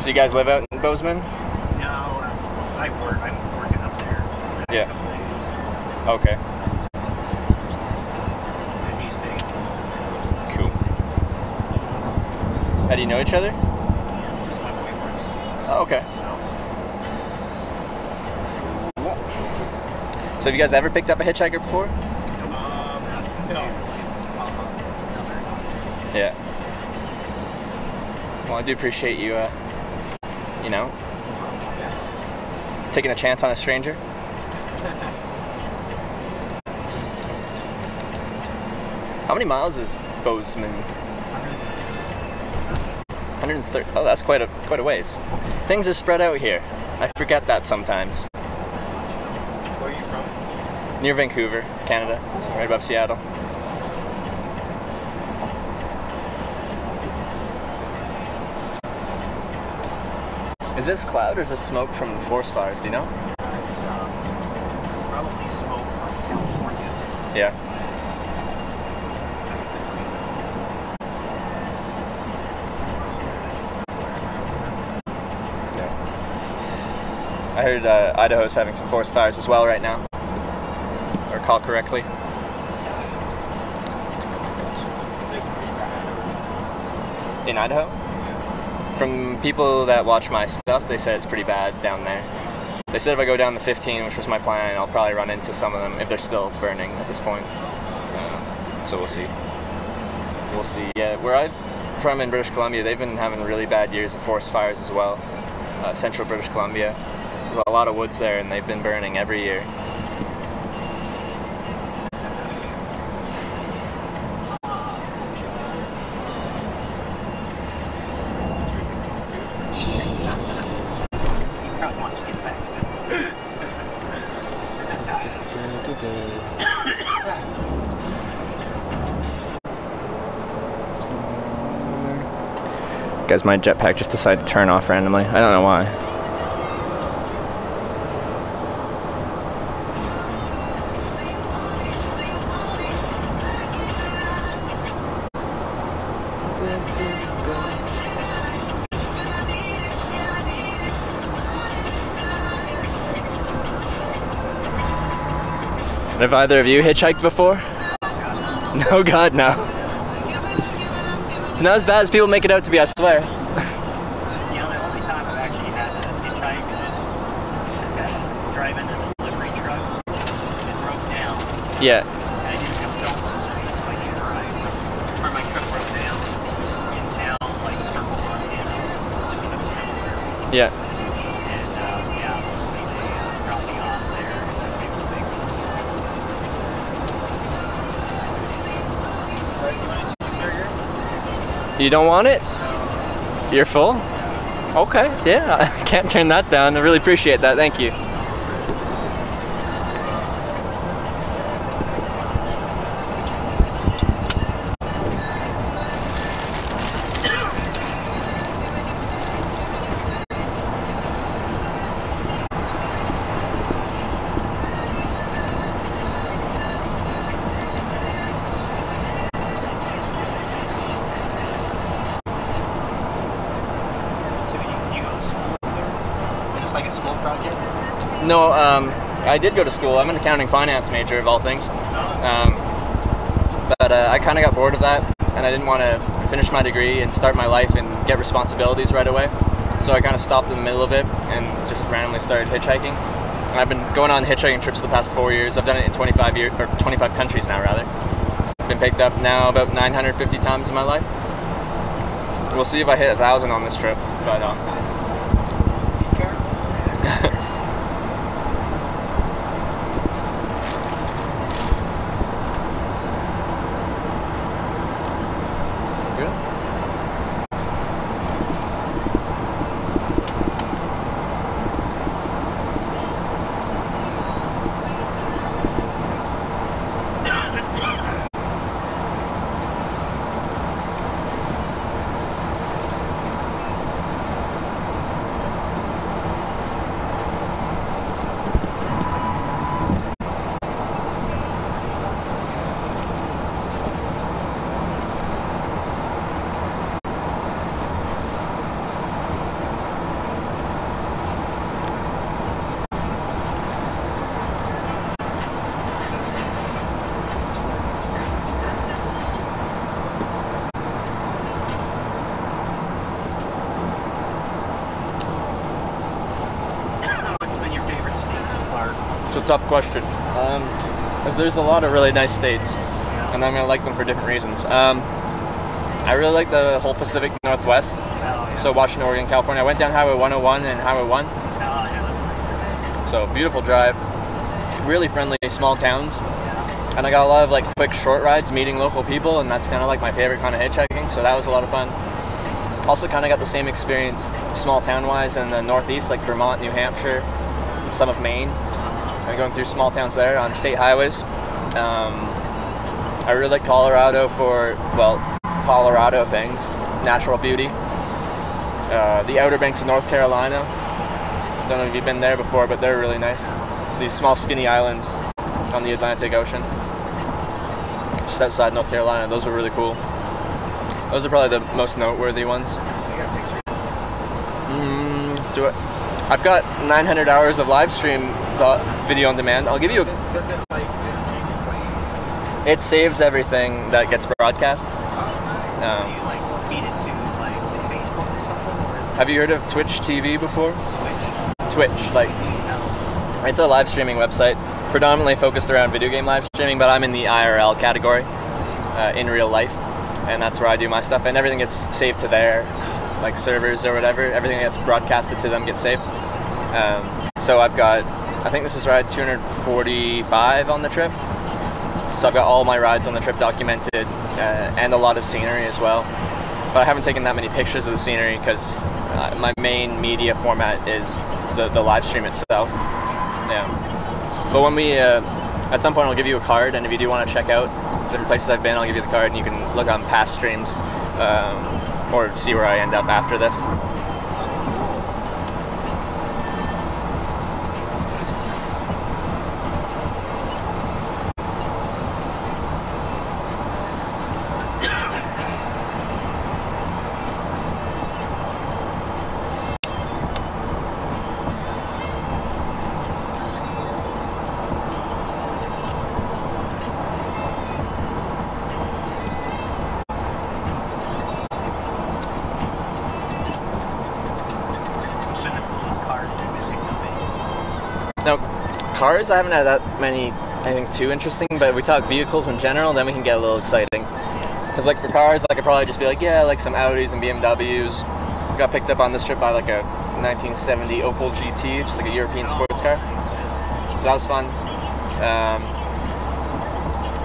So you guys live out in Bozeman? No, I'm working up there. Yeah. Okay. And he's big. Cool. How do you know each other? My boyfriend. Oh, okay. So have you guys ever picked up a hitchhiker before? No. Yeah. Well, I do appreciate you, you know, taking a chance on a stranger. How many miles is Bozeman? 130. Oh, that's quite a ways. Things are spread out here. I forget that sometimes. Where are you from? Near Vancouver, Canada, right above Seattle. Is this cloud or is this smoke from forest fires? Do you know? It's probably smoke from California. Yeah. I heard Idaho's having some forest fires as well right now. Or recall correctly. In Idaho? From people that watch my stuff, they said it's pretty bad down there. They said if I go down the 15, which was my plan, I'll probably run into some of them if they're still burning at this point. So we'll see. We'll see. Yeah, where I'm from in British Columbia, they've been having really bad years of forest fires as well. Central British Columbia. There's a lot of woods there, and they've been burning every year. Guys, my jetpack just decided to turn off randomly. I don't know why. Have either of you hitchhiked before? No, God, no. It's not as bad as people make it out to be, I swear. You know, the only time I've actually had to hitchhike is driving in a delivery truck. It broke down. Yeah. And I didn't have cell phone service, so I couldn't ride. Or my truck broke down in town, like Circle Montana. Yeah. And yeah, they dropped me off there. You don't want it? You're full? Okay, yeah, I can't turn that down. I really appreciate that, thank you. Like a school project? No, I did go to school. I'm an accounting finance major of all things. But I kind of got bored of that, and I didn't want to finish my degree and start my life and get responsibilities right away. So I kind of stopped in the middle of it and just randomly started hitchhiking. And I've been going on hitchhiking trips the past 4 years. I've done it in 25 countries now, rather. I've been picked up now about 950 times in my life. We'll see if I hit 1,000 on this trip, but a tough question. 'Cause there's a lot of really nice states, and I'm gonna like them for different reasons. I really like the whole Pacific Northwest. So Washington, Oregon, California. I went down Highway 101 and Highway 1. So beautiful drive. Really friendly small towns. And I got a lot of like quick short rides meeting local people, and that's kind of like my favorite kind of hitchhiking. So that was a lot of fun. Also kind of got the same experience small town wise in the Northeast, like Vermont, New Hampshire, some of Maine. And going through small towns there on state highways. I really like Colorado for, well, Colorado things, natural beauty. The Outer Banks of North Carolina. Don't know if you've been there before, but they're really nice. These small skinny islands on the Atlantic Ocean, just outside North Carolina. Those are really cool. Those are probably the most noteworthy ones. I've got 900 hours of live stream video on demand. I'll give you it saves everything that gets broadcast. Have you heard of Twitch TV before? Twitch, like, it's a live streaming website, predominantly focused around video game live streaming, but I'm in the IRL category, in real life, and that's where I do my stuff, and everything gets saved to their, like, servers or whatever. Everything that's broadcasted to them gets saved. So I've got, I think this is ride 245 on the trip. So I've got all my rides on the trip documented, and a lot of scenery as well. But I haven't taken that many pictures of the scenery because my main media format is the live stream itself. Yeah. But when we, at some point I'll give you a card, and if you do want to check out different places I've been, I'll give you the card and you can look on past streams, or see where I end up after this. Now, cars, I haven't had that many, anything too interesting, but if we talk vehicles in general, then we can get a little exciting. Because, like, for cars, I could probably just be like, yeah, I like some Audis and BMWs. Got picked up on this trip by, like, a 1970 Opel GT, just like a European sports car. So that was fun.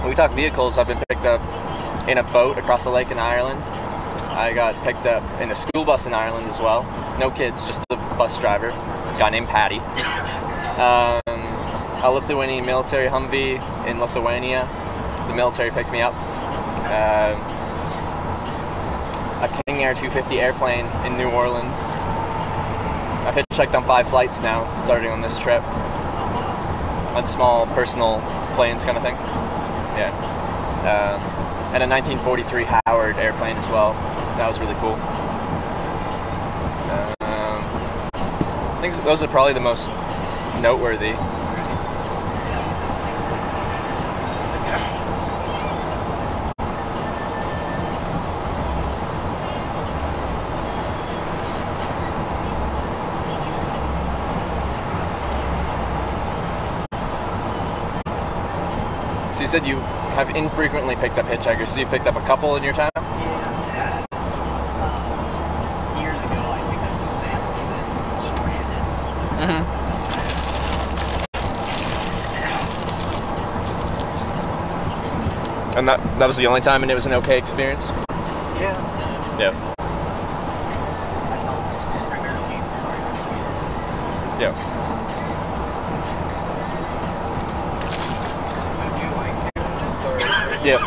When we talk vehicles, I've been picked up in a boat across the lake in Ireland. I got picked up in a school bus in Ireland as well. No kids, just the bus driver, a guy named Paddy. A Lithuanian military Humvee in Lithuania. The military picked me up. A King Air 250 airplane in New Orleans. I've hitchhiked on 5 flights now, starting on this trip. On small personal planes kind of thing. Yeah. And a 1943 Howard airplane as well. That was really cool. I think those are probably the most noteworthy. So you said you have infrequently picked up hitchhikers, so you picked up a couple in your time? Yeah. Years ago, I picked up this family that was And that was the only time, and it was an okay experience? Yeah. Yeah. Yeah. Yeah.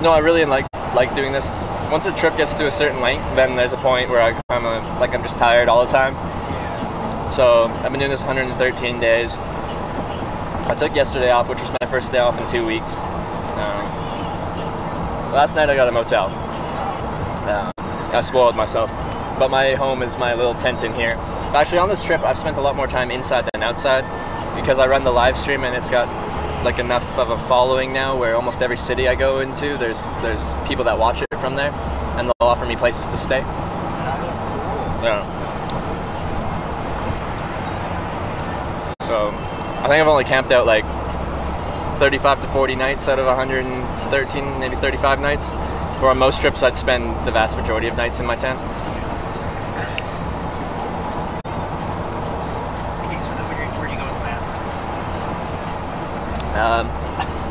No, I really like doing this. Once a trip gets to a certain length, then there's a point where I'm just tired all the time. So I've been doing this 113 days. I took yesterday off, which was my first day off in 2 weeks. Last night I got a motel. I spoiled myself. But my home is my little tent in here. But actually on this trip I've spent a lot more time inside than outside because I run the live stream and it's got like enough of a following now where almost every city I go into there's people that watch it from there and they'll offer me places to stay. Yeah. So I think I've only camped out like 35 to 40 nights out of 113, maybe 35 nights. Where on most trips I'd spend the vast majority of nights in my tent.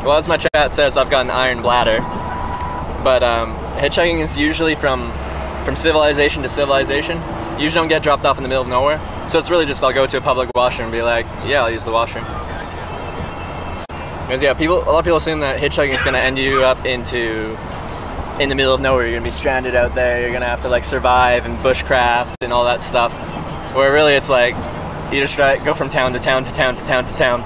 Well, as my chat says, I've got an iron bladder, but hitchhiking is usually from civilization to civilization. You usually don't get dropped off in the middle of nowhere, so it's really just I'll go to a public washroom and be like, yeah, I'll use the washroom. Because yeah, a lot of people assume that hitchhiking is going to end you up in the middle of nowhere. You're going to be stranded out there. You're going to have to like survive and bushcraft and all that stuff. Where really it's like you just go from town to town to town to town to town.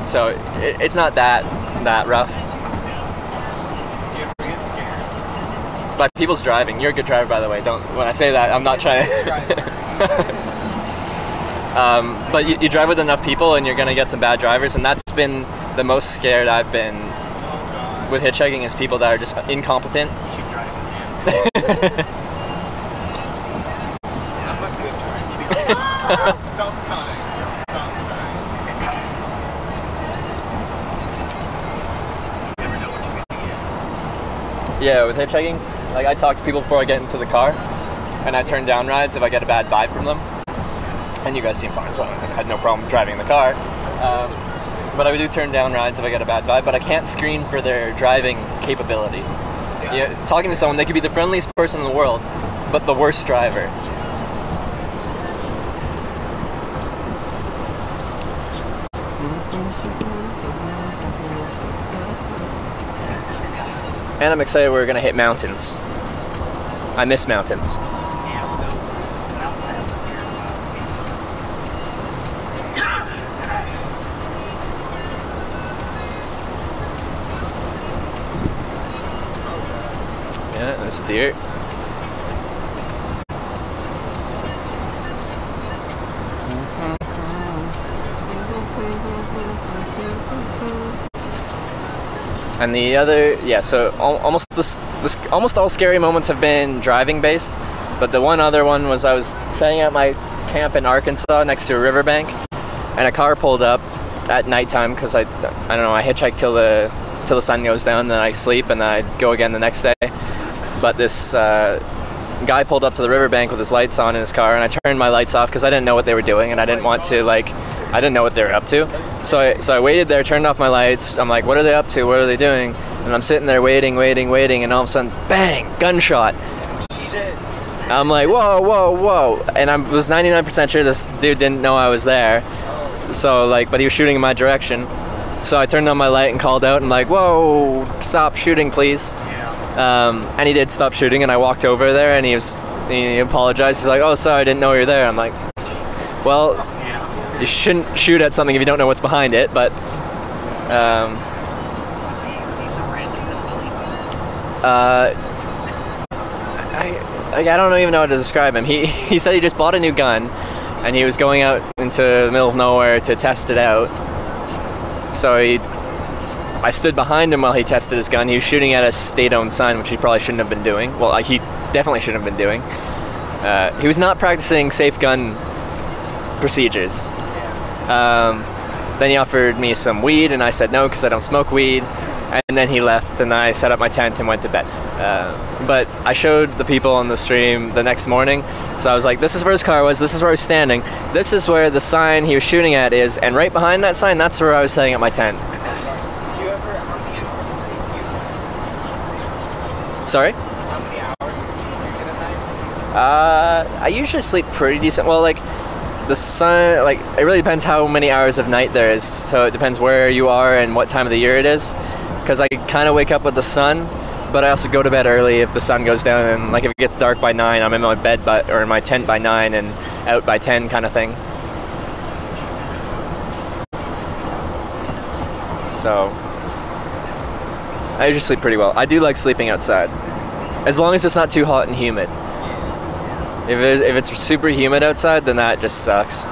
So it's not that rough. By people's driving. You're a good driver, by the way. When I say that, I'm not trying to. But you drive with enough people, and you're gonna get some bad drivers, and that's been the most scared I've been with hitchhiking is people that are just incompetent. Sometimes. Yeah, with hitchhiking, like I talk to people before I get into the car, and I turn down rides if I get a bad vibe from them. And you guys seem fine, so I had no problem driving in the car. But I do turn down rides if I get a bad vibe, but I can't screen for their driving capability. Yeah, talking to someone, they could be the friendliest person in the world, but the worst driver. And I'm excited we're gonna hit mountains. I miss mountains. Yeah, there's a deer. And the other, yeah, so almost all scary moments have been driving based, but the one other one was I was setting up my camp in Arkansas next to a riverbank, and a car pulled up at nighttime because I don't know, I hitchhike till the sun goes down, then I sleep, and then I go again the next day. But this guy pulled up to the riverbank with his lights on in his car, and I turned my lights off because I didn't know what they were doing, and I didn't want to I didn't know what they were up to. So I waited there, turned off my lights. I'm like, what are they up to? What are they doing? And I'm sitting there waiting, and all of a sudden, bang, gunshot. Shit. I'm like, whoa, whoa, whoa. And I was 99% sure this dude didn't know I was there. So but he was shooting in my direction. So I turned on my light and called out and like, whoa, stop shooting, please. And he did stop shooting, and I walked over there, and he apologized. He's like, oh, sorry, I didn't know you were there. I'm like, well, you shouldn't shoot at something if you don't know what's behind it, but I don't even know how to describe him. He said he just bought a new gun, and he was going out into the middle of nowhere to test it out. So I stood behind him while he tested his gun. He was shooting at a state-owned sign, which he probably shouldn't have been doing. Well, he definitely shouldn't have been doing. He was not practicing safe gun procedures. Then he offered me some weed, and I said no because I don't smoke weed. And then he left, and I set up my tent and went to bed. But I showed the people on the stream the next morning, so I was like, this is where his car was, this is where I was standing, this is where the sign he was shooting at is, and right behind that sign, that's where I was setting up my tent. Do you ever, how many hours of sleep do you get? Sorry? How many hours of sleep do you get at night? I usually sleep pretty decent. Well, the sun, it really depends how many hours of night there is, so it depends where you are and what time of the year it is, because I kind of wake up with the sun, but I also go to bed early if the sun goes down, and if it gets dark by 9, I'm in my bed or in my tent by 9 and out by 10 kind of thing. So I usually sleep pretty well. I do like sleeping outside, as long as it's not too hot and humid. If it's super humid outside, then that just sucks.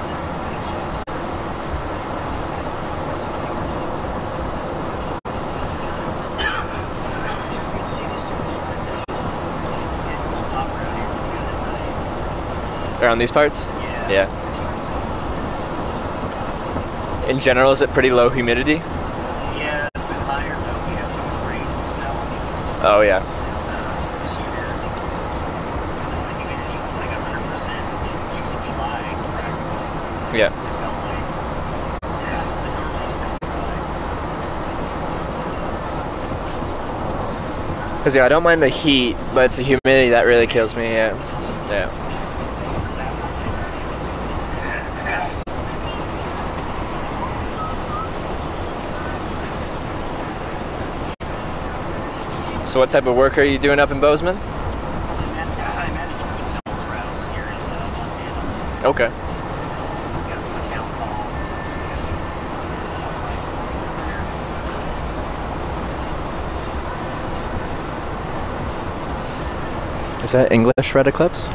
Around these parts? Yeah. In general, is it pretty low humidity? Yeah, it's been higher though. We had so much rain and snow. Oh yeah. This year, so the humidity was like 100% in June and July, practically. Yeah. It felt like, yeah, but normally it's pretty dry. Because yeah, I don't mind the heat, but it's the humidity that really kills me. Yeah. Yeah. So what type of work are you doing up in Bozeman? I manage food sales routes here in Montana. Okay. Got some account calls. Is that English Red Eclipse?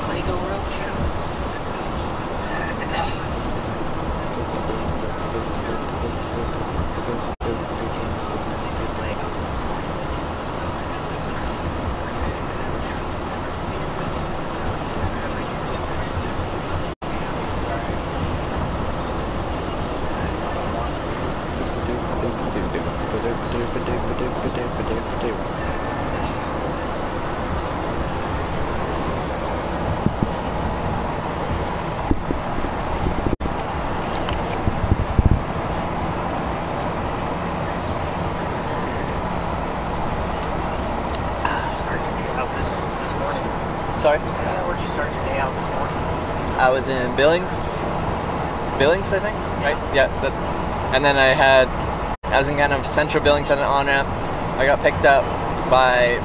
Lego Roadshow. Sorry? Where'd you start your day out this morning? I was in Billings. Billings, I think, right? Yeah. And then I was in kind of central Billings on an on-ramp. I got picked up by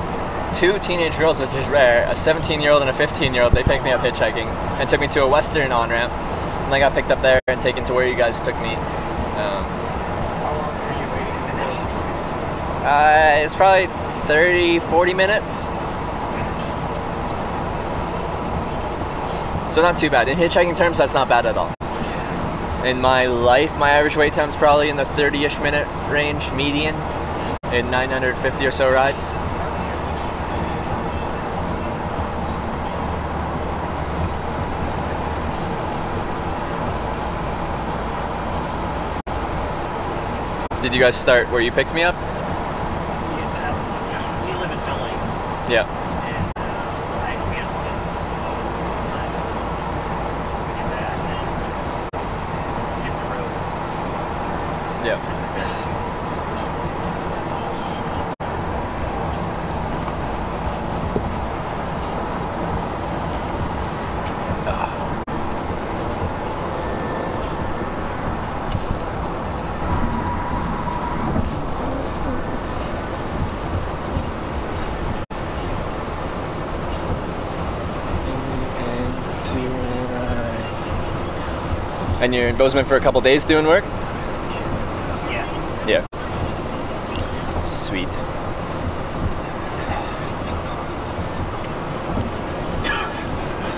two teenage girls, which is rare. A 17-year-old and a 15-year-old. They picked me up hitchhiking and took me to a western on-ramp. And I got picked up there and taken to where you guys took me. How long were you waiting It was probably 30, 40 minutes. So not too bad. In hitchhiking terms, that's not bad at all. In my life, my average wait time is probably in the 30-ish minute range, median, in 950 or so rides. Did you guys start where you picked me up? We live in Billings. Yeah. We had some business. We did that and then hit the road. Yeah. And you're in Bozeman for a couple days doing work? Yeah. Yeah. Sweet.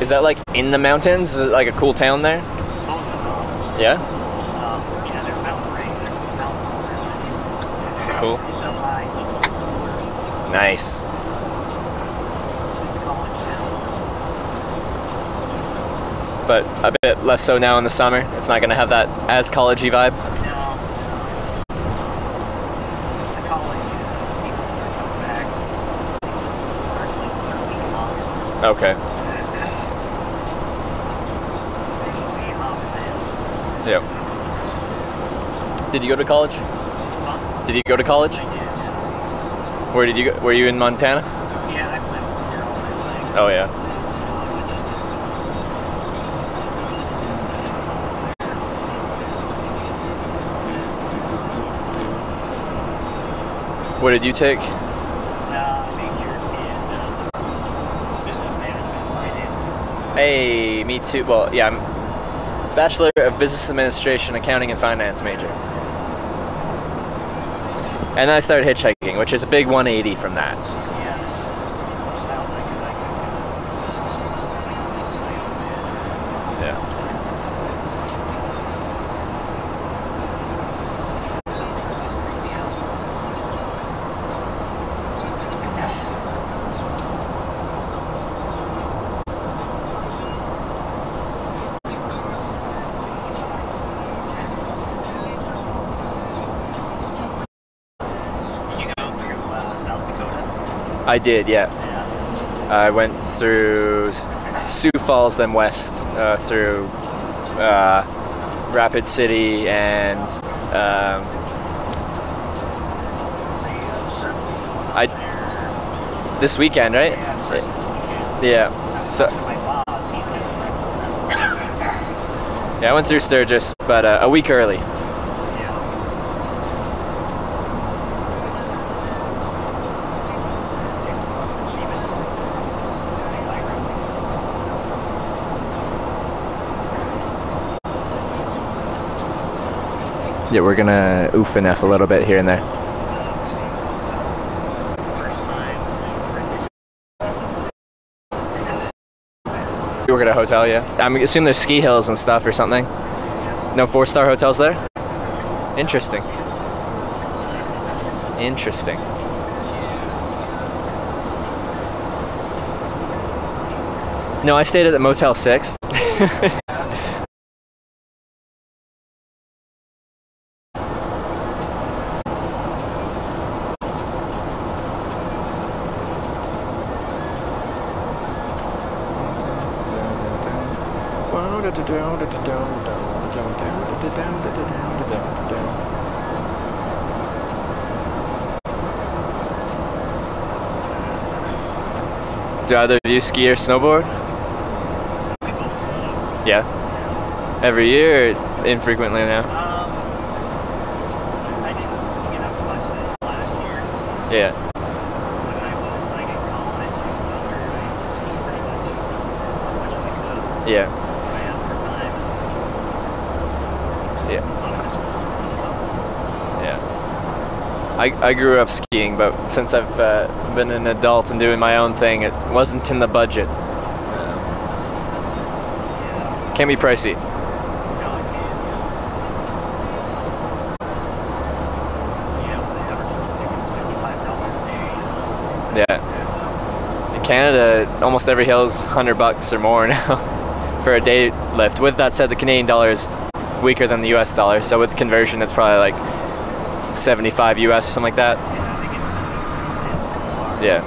Is that like in the mountains? Is it like a cool town there? Bozeman's awesome. Yeah? Yeah, there's mountain range. Mountains. Cool. It's so high, so it's Nice. a college town. But a bit less so now in the summer. It's not going to have that as college-y vibe. No. The college, people start coming back. It starts like the third week of August. Okay. Way hotter than. Yep. Did you go to college? Huh? Did you go to college? I did. Where did you go? Were you in Montana? Yeah, I've lived here all my life. Oh yeah. What did you take? Majored in business management finance. Hey, me too. Well, yeah, I'm Bachelor of Business Administration, Accounting and Finance major. And then I started hitchhiking, which is a big 180 from that. Yeah. Sounds like Yeah. I did, yeah. Yeah. I went through Sioux Falls, then west through Rapid City and this weekend, right? Yeah. So yeah, I went through Sturgis, but a week early. Yeah, we're gonna oof and F a little bit here and there. You work at a hotel, yeah? I assume there's ski hills and stuff or something. No 4-star hotels there? Interesting. Interesting. No, I stayed at the Motel 6. Do either of you ski or snowboard? Yeah. Every year or infrequently now? I didn't get up much this last year. Yeah. When I was like in college, I skied pretty much when I could. Yeah. I had more time. Just Yeah. on a small level. Yeah. I grew up skiing, but since I've been an adult and doing my own thing, it wasn't in the budget. Can be pricey. Yeah. In Canada, almost every hill's $100 or more now for a day lift. With that said, the Canadian dollar is weaker than the US dollar, so with conversion, it's probably like 75 US or something like that. Yeah.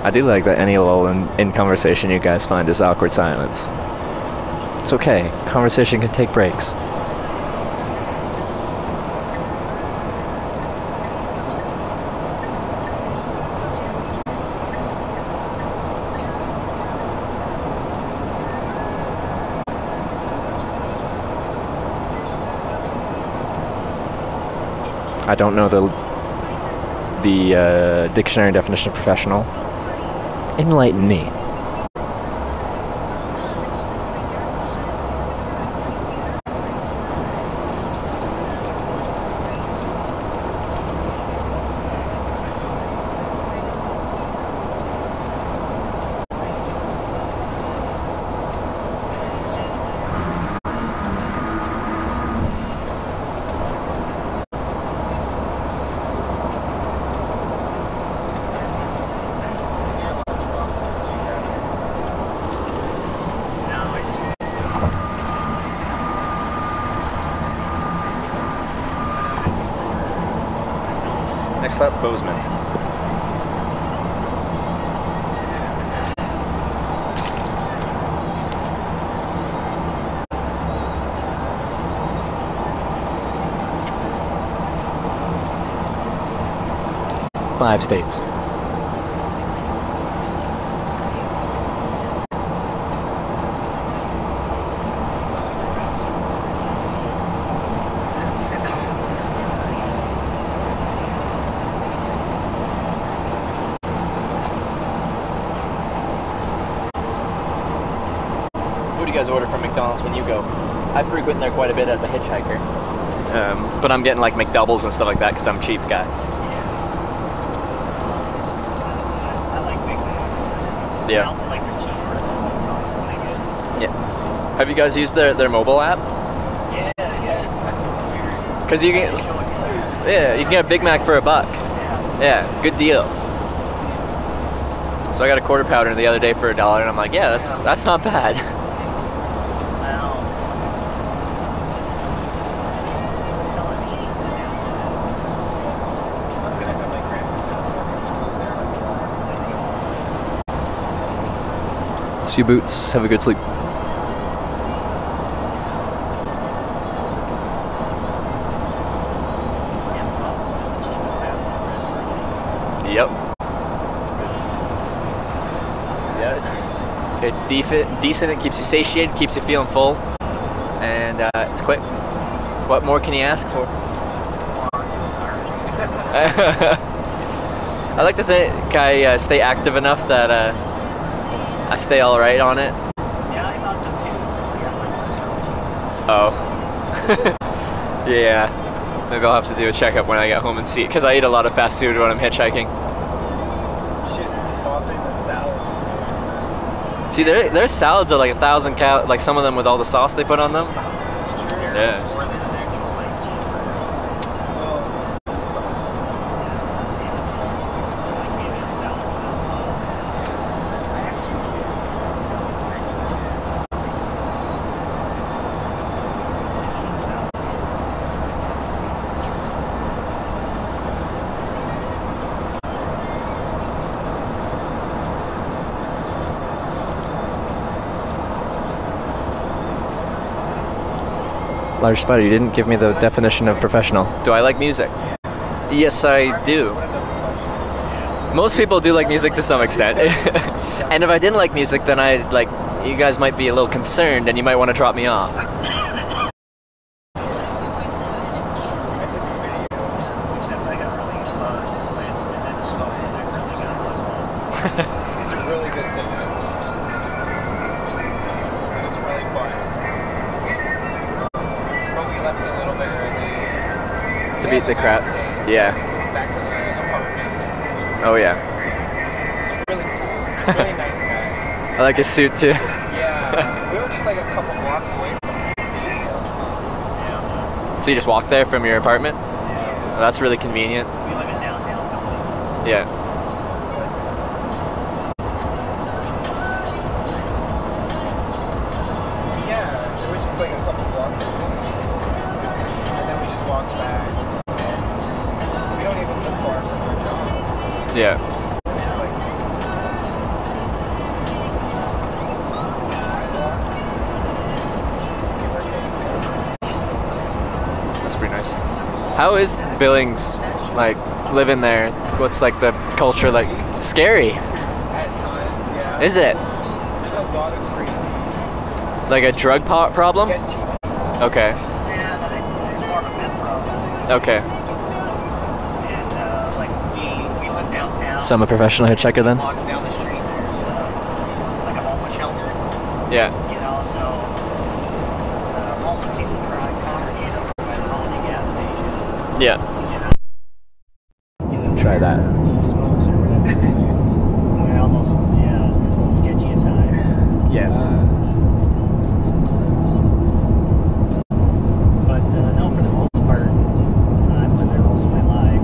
I do like that any lull in conversation you guys find is awkward silence. It's okay. Conversation can take breaks. I don't know the dictionary definition of professional. Enlighten me. Next up, Bozeman. Five states. What do you guys order from McDonald's when you go? I frequent there quite a bit as a hitchhiker. But I'm getting like McDoubles and stuff like that because I'm a cheap guy. I like Big Macs. I Yeah. also like their cheeseburgers. Yeah. Have you guys used their mobile app? Yeah. Because you can, yeah, you can get a Big Mac for $1. Yeah, good deal. So I got a quarter pounder the other day for $1, and I'm like, yeah, that's not bad. See you, Boots. Have a good sleep. Yep. Yeah, it's decent. It keeps you satiated, keeps you feeling full, and it's quick. What more can you ask for? I like to think I stay active enough that I stay all right on it. Yeah, I thought so too. Oh. Yeah. Maybe I'll have to do a checkup when I get home and see, because I eat a lot of fast food when I'm hitchhiking. Shit, popping the salad. See, their salads are like 1,000 cal, like some of them with all the sauce they put on them. It's true. Yeah. More than an actual like cheeseburger. Well, Like maybe a salad without sauce. Large Spider, you didn't give me the definition of professional. Do I like music? Yes, I do. Most people do like music to some extent. And if I didn't like music, then you guys might be a little concerned and you might want to drop me off. Except I got really buzzed and lanced and then smoked and I really got buzzed. it's a really good singer. It's really fun. But we left a little bit early. To beat the crap. Yeah. Back to the apartment. Oh yeah. It's really cool. Really nice guy. I like his suit too. Yeah. We were just like a couple blocks away from the stadium. So you just walk there from your apartment? Yeah. Well, that's really convenient. We live in downtown Billings. Yeah. Yeah, it was just like a couple blocks away. And then we just walked back. And we don't even live far from our job. Yeah. It's just like That's pretty nice. How is Billings, like, living there? What's, like, the culture like? Scary. at times, yeah. Is it? There's a lot of crazy. Like a drug problem? Get cheap. Okay. Yeah, but it's more of a meth problem. Okay. And like we live downtown. So I'm a professional hitchhiker then? Walks down the street. There's like a homeless shelter. Yeah. You know, so homeless people congregate over by the Holiday gas station. Yeah. Try that. Smokes or whatever. I almost, yeah, it's a little sketchy at times. Yeah. But no, for the most part, I've lived there most of my life.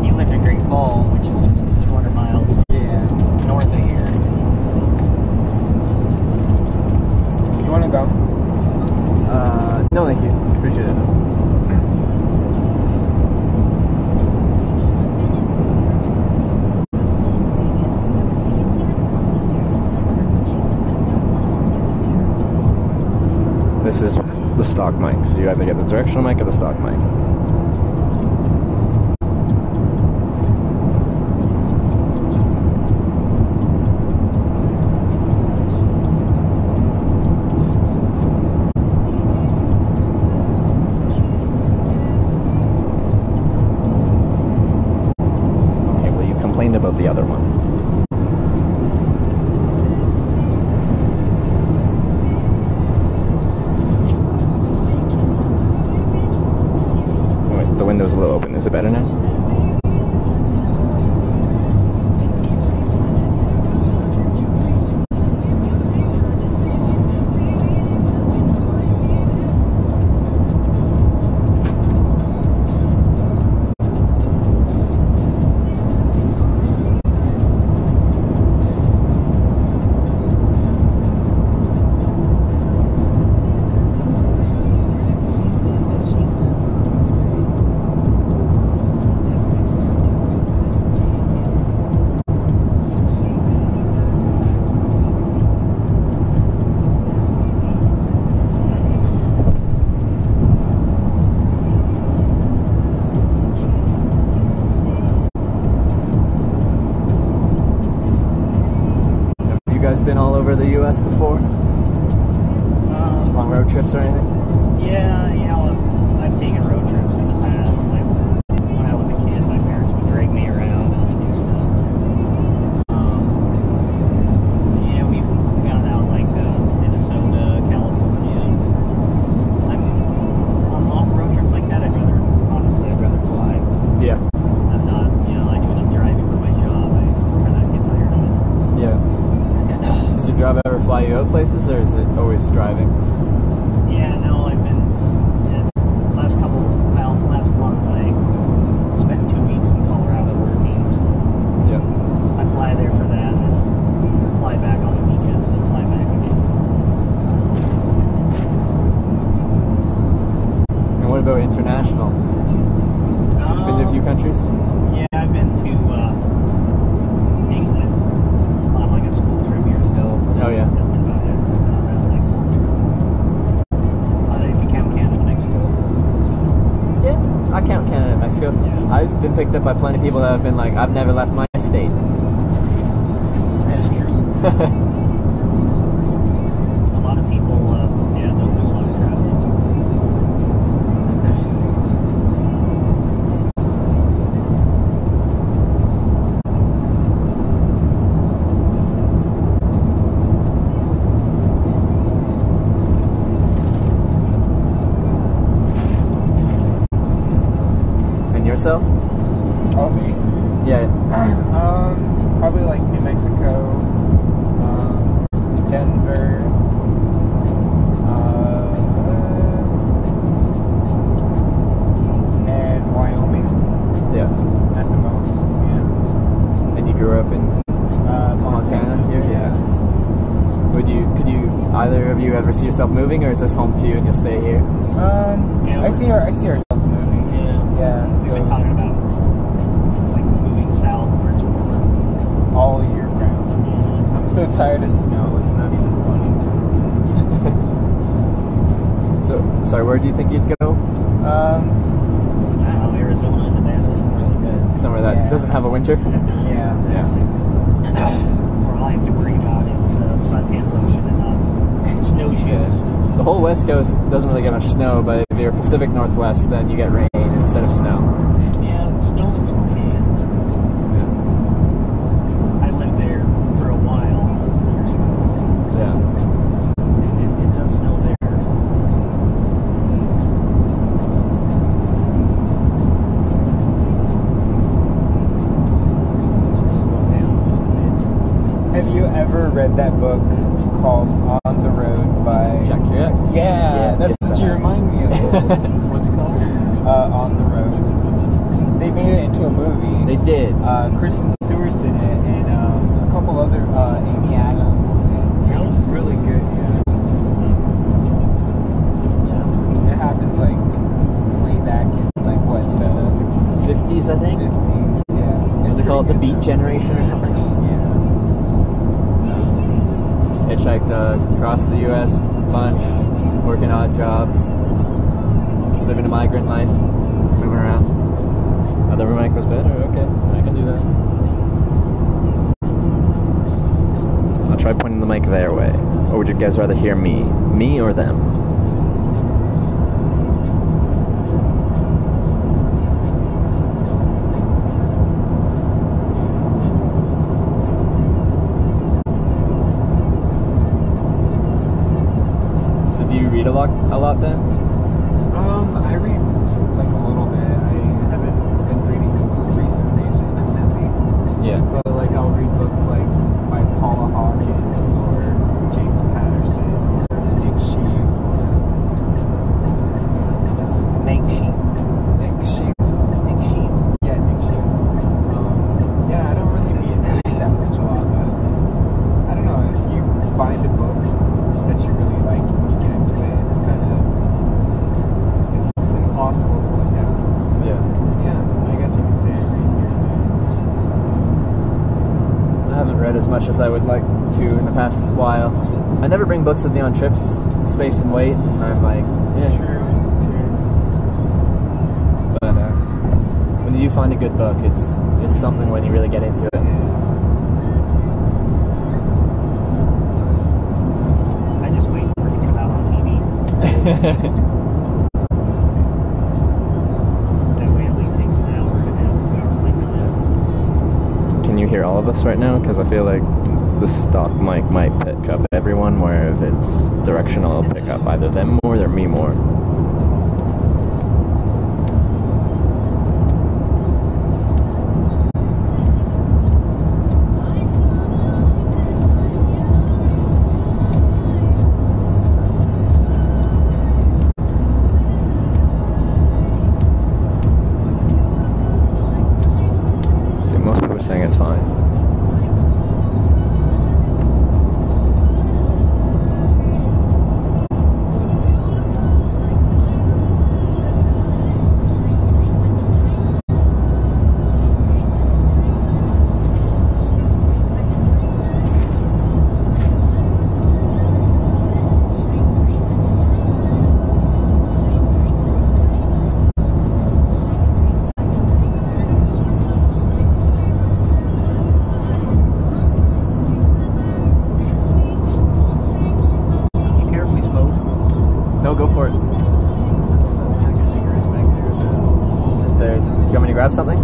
You lived in Great Falls, which is just 200 miles north of here. You want to go? No, thank you. Appreciate it. This is the stock mic, so you either get the directional mic or the stock mic. Okay, well, you complained about the other one. a little open. Is it better now? Been all over the U.S. before? On road trips or anything? Yeah, you know, I've taken road trips in the past. Like, when I was a kid, my parents would drag me around and do stuff. You know, we've gone out like to Minnesota, California. On road trips like that, I'd rather fly. Yeah. I'm not, you know, I do enough driving for my job. I kind of get tired of it. Yeah. Does your job ever fly you out places, or is it always driving? Yeah, no, I've been, last month I spent 2 weeks in Colorado working, so Yeah. I fly there for that, and fly back on the weekend, and then fly back again. And what about international? Been to a few countries? Yeah, I've been to England on like a school trip years ago. Oh, yeah. That's been about it. Around like 4 trips. If you count Canada, Mexico. Yeah. I count Canada and Mexico. Yeah. I've been picked up by plenty of people that have been like, I've never left my state. That's true. A lot of people, don't do a lot of traveling. And yourself? Oh, me? Yeah. Probably like New Mexico, Denver, and Wyoming Yeah. at the most. Yeah. And you grew up in Montana? Yeah. Could you either of you ever see yourself moving, or is this home to you and you'll stay here? Yeah, I see ourselves moving. Yeah. We've been talking about like moving south where it's warmer. All year round. I'm so tired of snow. It's not even funny. So, sorry, where do you think you'd go? I don't know, Arizona and Nevada, somewhere like that. Somewhere that Yeah. doesn't have a winter? Yeah. For all I have to worry about is suntan lotion and not snowshoes. The whole West Coast doesn't really get much snow, but if you're Pacific Northwest, then you get rain instead of snow. Yeah, the snow looks okay. I lived there for a while years ago. Yeah. And it does snow there. Slow down just a Have you ever read that book called On the Road by Jack Kerouac? Yeah, that's yes, what you remind me of. What's it called? On the Road. They made it into a movie. They did. Kristen Stewart's in it, and a couple other, Amy Adams. And it's really good, yeah. It happens like way back in like what, the 50s, I think? 50s, yeah. What do they call it? The pretty Beat good, Generation or something? though. Hitchhiked across the U.S. bunch, working odd jobs, living a migrant life, just moving around. Oh, the mic was better? Okay, I can do that. I'll try pointing the mic their way. Or would you guys rather hear me? Me or them? A lot then? I read like a little bit. I have much as I would like to in the past while. I never bring books with me on trips, space and weight. I'm like, yeah. True. But when you do find a good book, it's something when you really get into it. I just wait for it to come out on TV. That way it only takes an hour and a half, 2 hours like that. Can you hear all of us right now? Because I feel like the stock mic might pick up everyone, where if it's directional, it'll pick up either them more or me more. See, most people are saying it's fine. You care if we smoke? No, go for it. Pack of cigarettes back there. Is there, you want me to grab something?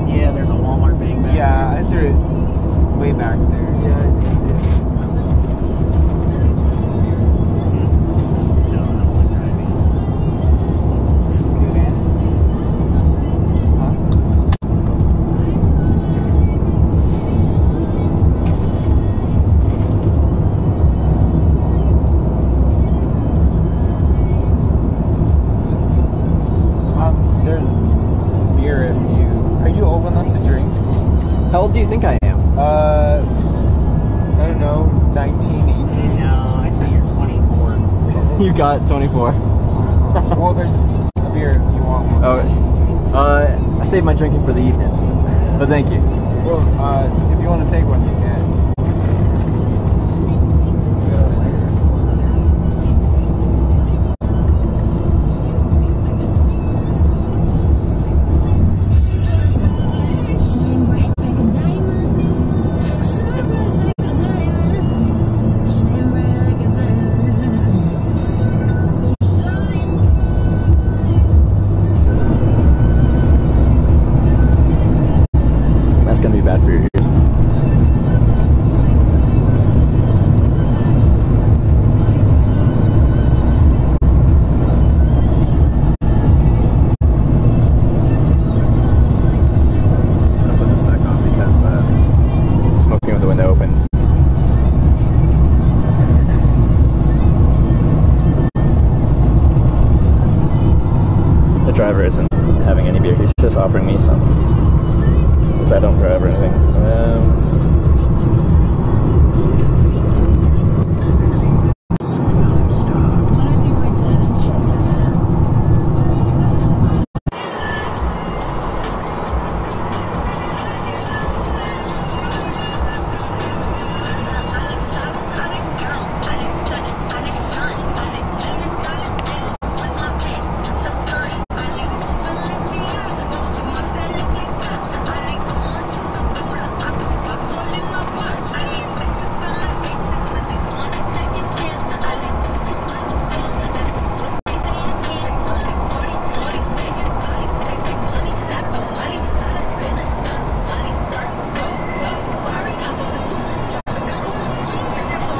Yeah, there's a Walmart bag back Yeah, I threw it way back there. Yeah, I can see it. there. No, I'm driving. Good man. There's beer if you... Are you old enough to drink? How old do you think I am? I don't know, 19, 18. No, I say you're 24. You got 24. Well, there's a beer if you want one. Oh, I saved my drinking for the evenings, but thank you. Well, if you want to take one, you can. That's gonna be bad for your ears. I'm gonna put this back on because smoking with the window open. The driver isn't having any beer, he's just offering me some. Because I don't drive or anything.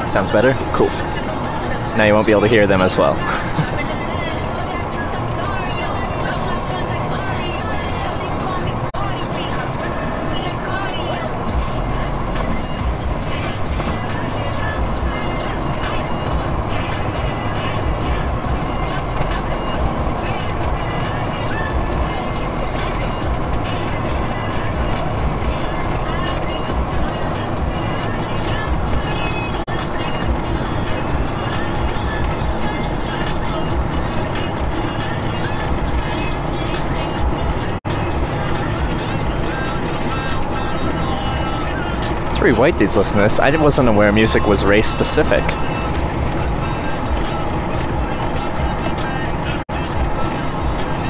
Sounds better? Cool. Now you won't be able to hear them as well. every white dude's listening to this. I wasn't aware music was race specific.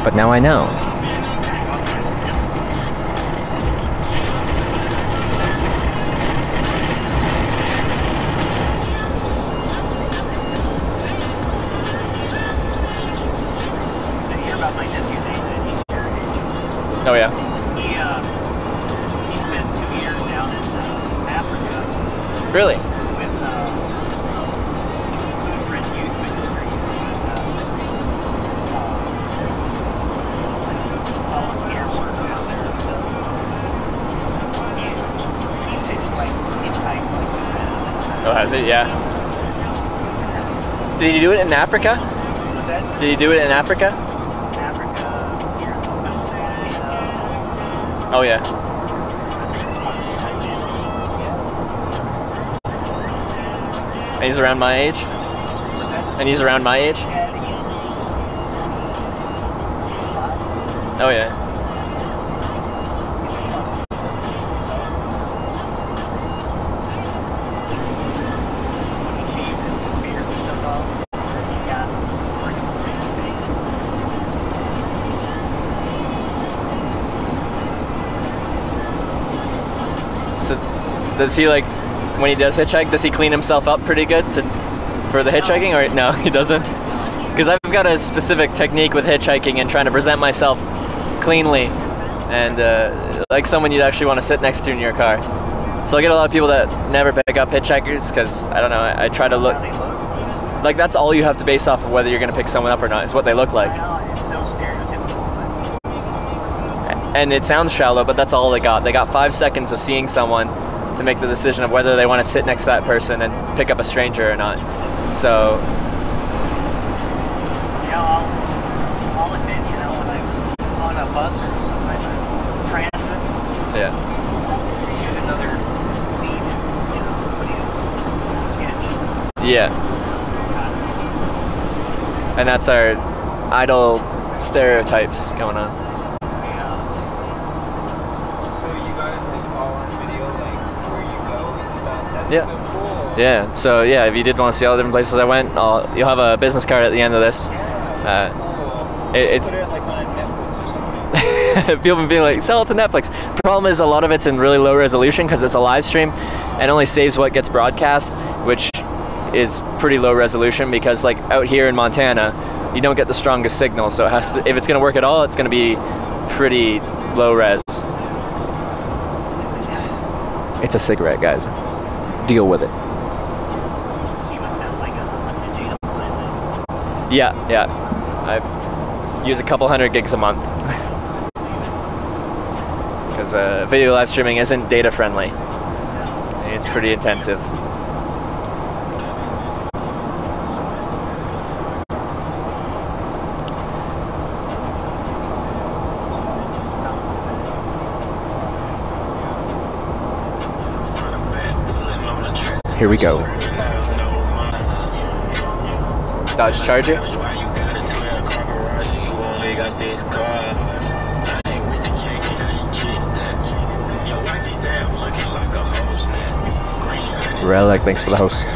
But now I know. Oh yeah. He spent 2 years down in Africa Really? with Lutheran Youth Ministry. Volunteer work down there. So he's hitchhiked like that. Oh, has it? Yeah. Did he do it in Africa? What's that? Did he do it in Africa? Africa, here, Oh yeah. And he's around my age? And he's around my age? Oh yeah. So does he, like, when he does hitchhike, does he clean himself up pretty good for the hitchhiking, or no, he doesn't? Because I've got a specific technique with hitchhiking and trying to present myself cleanly and like someone you'd actually want to sit next to in your car. So I get a lot of people that never pick up hitchhikers because, I don't know, I try to look, like, that's all you have to base off of whether you're going to pick someone up or not, is what they look like. And it sounds shallow, but that's all they got. They got 5 seconds of seeing someone to make the decision of whether they want to sit next to that person and pick up a stranger or not. So Yeah, I'll admit, you know, when I'm on a bus or some type of transit, yeah. choose another seat if, you know, somebody is sketchy. Yeah. And that's our idle stereotypes going on. So you guys just all on video, like where you go and stuff. That's Yeah. so cool. Yeah, so yeah, if you did want to see all the different places I went, you'll have a business card at the end of this. Cool. It's Put it like on Netflix or something. people have been like, sell it to Netflix. Problem is, a lot of it's in really low resolution because it's a live stream and only saves what gets broadcast, which is pretty low resolution because, like, out here in Montana, you don't get the strongest signal, so it has to, if it's going to work at all, it's going to be pretty low res. It's a cigarette, guys. Deal with it. You must have like a unlimited data plan then. Yeah. I use a couple hundred gigs a month. Because video live streaming isn't data friendly. It's pretty intensive. Here we go. Dodge Charger. Relic, thanks for the host.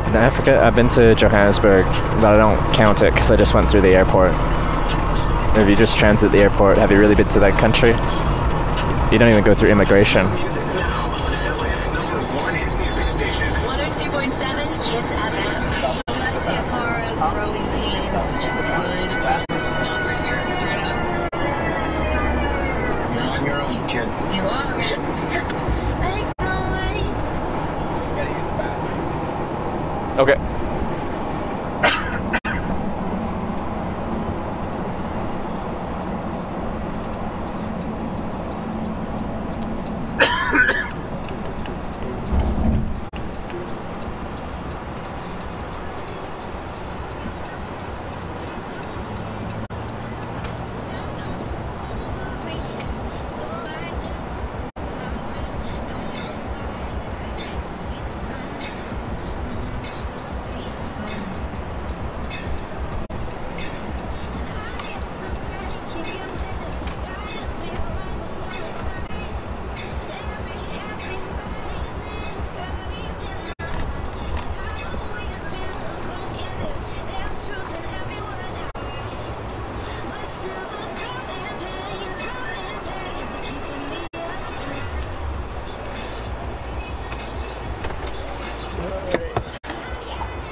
In Africa, I've been to Johannesburg, but I don't count it because I just went through the airport. If you just transit the airport, have you really been to that country? You don't even go through immigration. 102.7 Kiss FM. Alessia Cara, Growing Pains, such a good song right here. Turn it up. I'm your own kid. You are. Make my way. You gotta use the bathroom. Okay.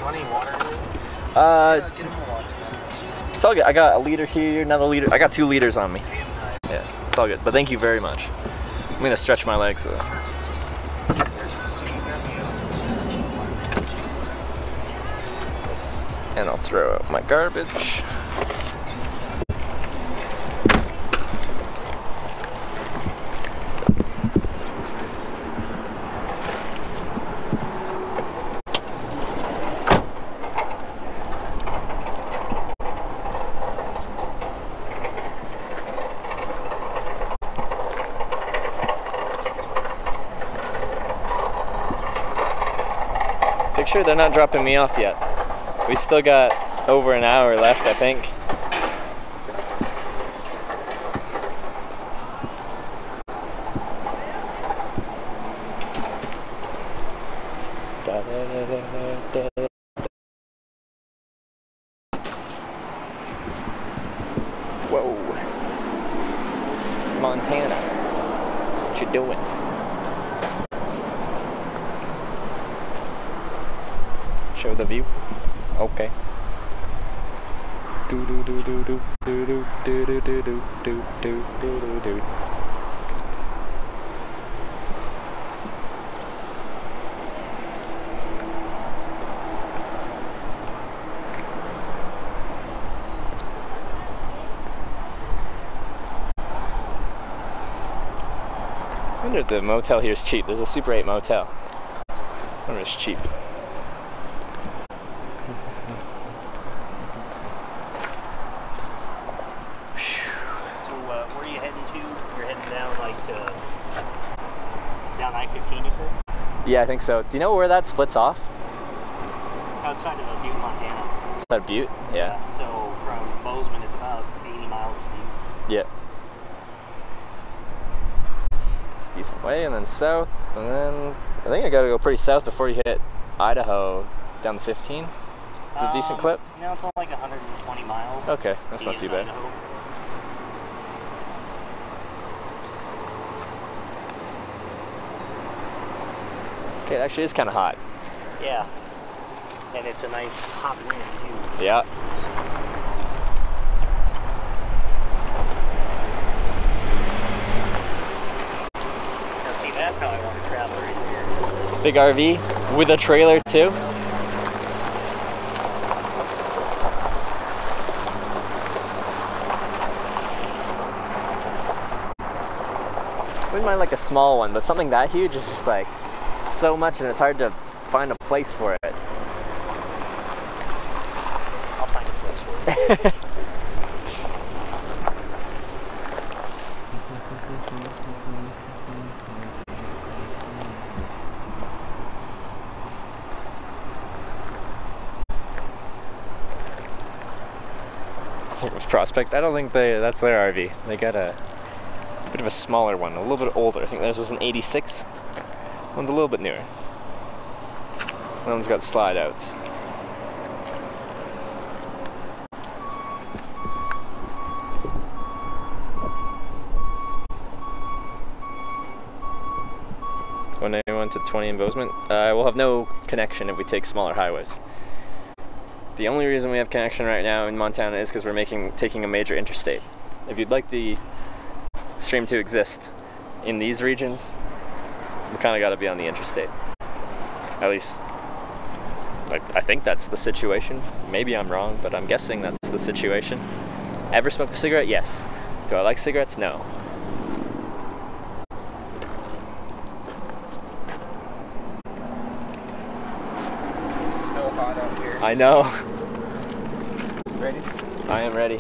Want any water? Uh, Get him some water. it's all good. I got a liter here, another liter. I got 2 liters on me. Yeah, it's all good. But thank you very much. I'm gonna stretch my legs though. And I'll throw out my garbage. Sure they're not dropping me off yet. We still got over an hour left, I think. Whoa. Montana. What you doing? Show the view. Okay. Do do do do do do do do do do do do do do do. I wonder if the motel here is cheap. There's a Super 8 motel. I wonder if it's cheap. Down I-15, you said? Yeah, I think so. Do you know where that splits off? Outside of the Butte, Montana. It's about Butte? Yeah. So from Bozeman, it's about 80 miles to Butte. Yeah. It's a decent way, and then south, and then I think I gotta go pretty south before you hit Idaho down the 15. It's a decent clip? No, it's only like 120 miles. Okay, that's not too bad. Idaho. Okay, it actually is kind of hot. Yeah. And it's a nice hot wind, too. Yeah. Now, see, that's how I want to travel right here. Big RV with a trailer, too. I wouldn't mind like a small one, but something that huge is just like so much, and it's hard to find a place for it. I'll find a place for it. I think it was Prospect. I don't think that's their RV. They got a bit of a smaller one, a little bit older. I think theirs was an 86. One's a little bit newer. That one's got slide outs. When I went to 20 in Bozeman, we'll have no connection if we take smaller highways. The only reason we have connection right now in Montana is because we're taking a major interstate. If you'd like the stream to exist in these regions, we kind of got to be on the interstate. At least, I think that's the situation. Maybe I'm wrong, but I'm guessing that's the situation. Ever smoked a cigarette? Yes. Do I like cigarettes? No. It's so hot out here. I know. Ready? I am ready.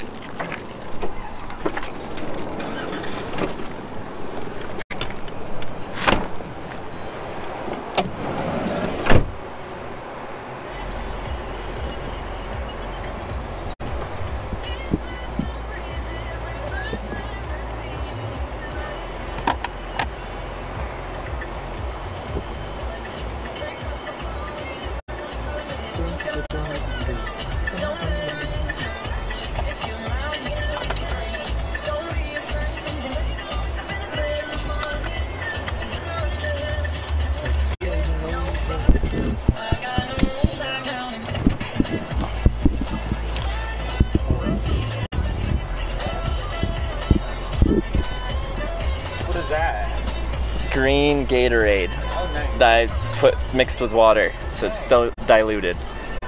green Gatorade Oh, nice. that I put mixed with water, so it's diluted.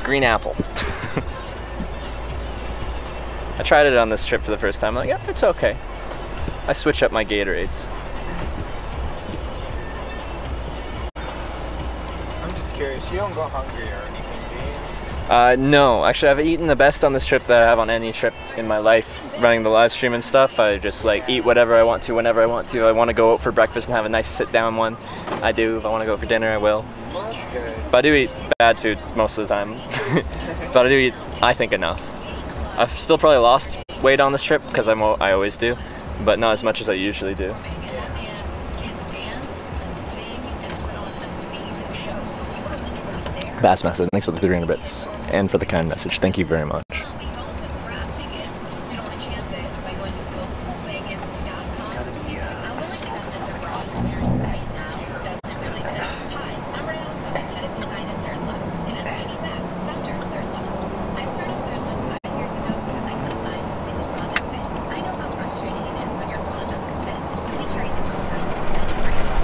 Green apple. I tried it on this trip for the first time. I'm like, yeah, it's okay. I switch up my Gatorades. I'm just curious. You don't go hungry or anything, do you? No, actually, I've eaten the best on this trip that I have on any trip in my life. Running the live stream and stuff, I just like eat whatever I want to, whenever I want to. I want to go out for breakfast and have a nice sit-down one. I do. If I want to go for dinner, I will. That's good. But I do eat bad food most of the time. But I do eat, I think, enough. I've still probably lost weight on this trip because I always do, but not as much as I usually do. That man can dance and sing and put on an amazing show. So if you want to link right there. Bass Message, thanks for the 300 bits. And for the kind message. Thank you very much. We can also grab tickets. You don't want to chance it by going to GoVegas.com. See, I'm willing to bet that the bra you're wearing right now doesn't really fit. Hi, I'm Renee Alco, head of design at Third Love, and I'm Katie Zack, founder of Third Love. I started Third Love 5 years ago because I couldn't find a single bra that fit. I know how frustrating it is when your bra doesn't fit, so we carry the most sizes of any brand.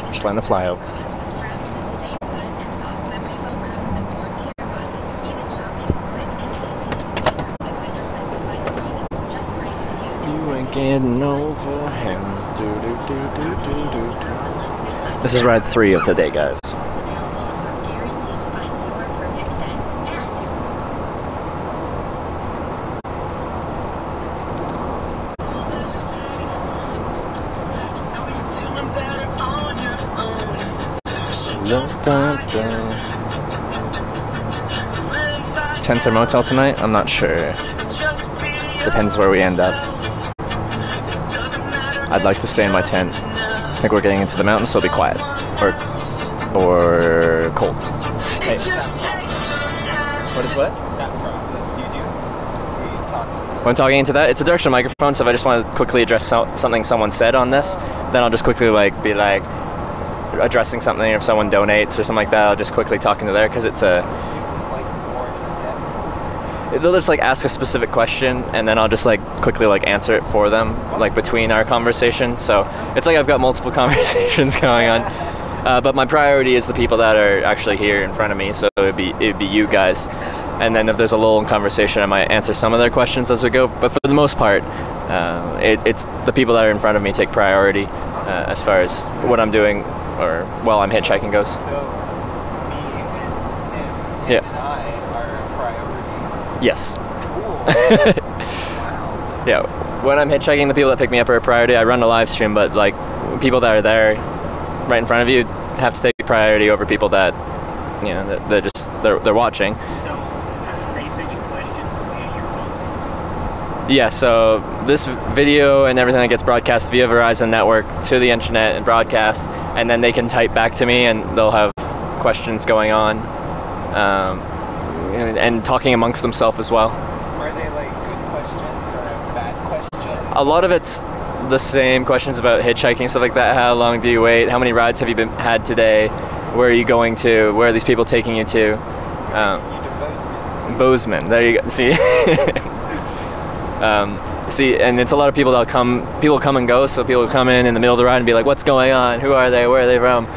Just letting it fly out. With straps that stay put and soft memory foam cuffs that form to your body. Even shopping is quick and easy. Use our quick finder quiz to find the bra that's just right for you. You ain't getting over him. This is ride 3 of the day, guys. Available. You're guaranteed to find your perfect fit. And Tent or motel tonight? I'm not sure. Depends where we end up. I'd like to stay in my tent. I think we're getting into the mountains, so it'll be quiet. Or cold. Hey. What is what? That process you do? Are you talking? When talking into that, it's a directional microphone, so if I just want to quickly address something someone said on this, then I'll just quickly be like addressing something. If someone donates or something like that, I'll just quickly talk into there because it's a. Like more in depth? They'll just like ask a specific question, and then I'll just like quickly like answer it for them, like between our conversation. So it's like I've got multiple conversations going on. But my priority is the people that are actually here in front of me, so it'd be you guys. And then if there's a lull in conversation, I might answer some of their questions as we go. But for the most part, it's the people that are in front of me take priority as far as what I'm doing or while I'm hitchhiking goes. So, me and him, Yeah. and I are a priority. Yes. Cool. Wow. Yeah. When I'm hitchhiking, the people that pick me up are a priority. I run a live stream, but like people that are there right in front of you have to take priority over people that, you know, they're watching. So they send you questions via your phone. Yeah, so this video and everything that gets broadcast via Verizon network to the internet and broadcast, and then they can type back to me and they'll have questions going on and talking amongst themselves as well. Are they like good questions or bad questions? A lot of it's the same questions about hitchhiking, stuff like that. How long do you wait? How many rides have you had today? Where are you going to? Where are these people taking you to? You do Bozeman. Bozeman. There you go. See. See, and it's a lot of people that people come and go, so people come in the middle of the ride and be like, what's going on? Who are they? Where are they from?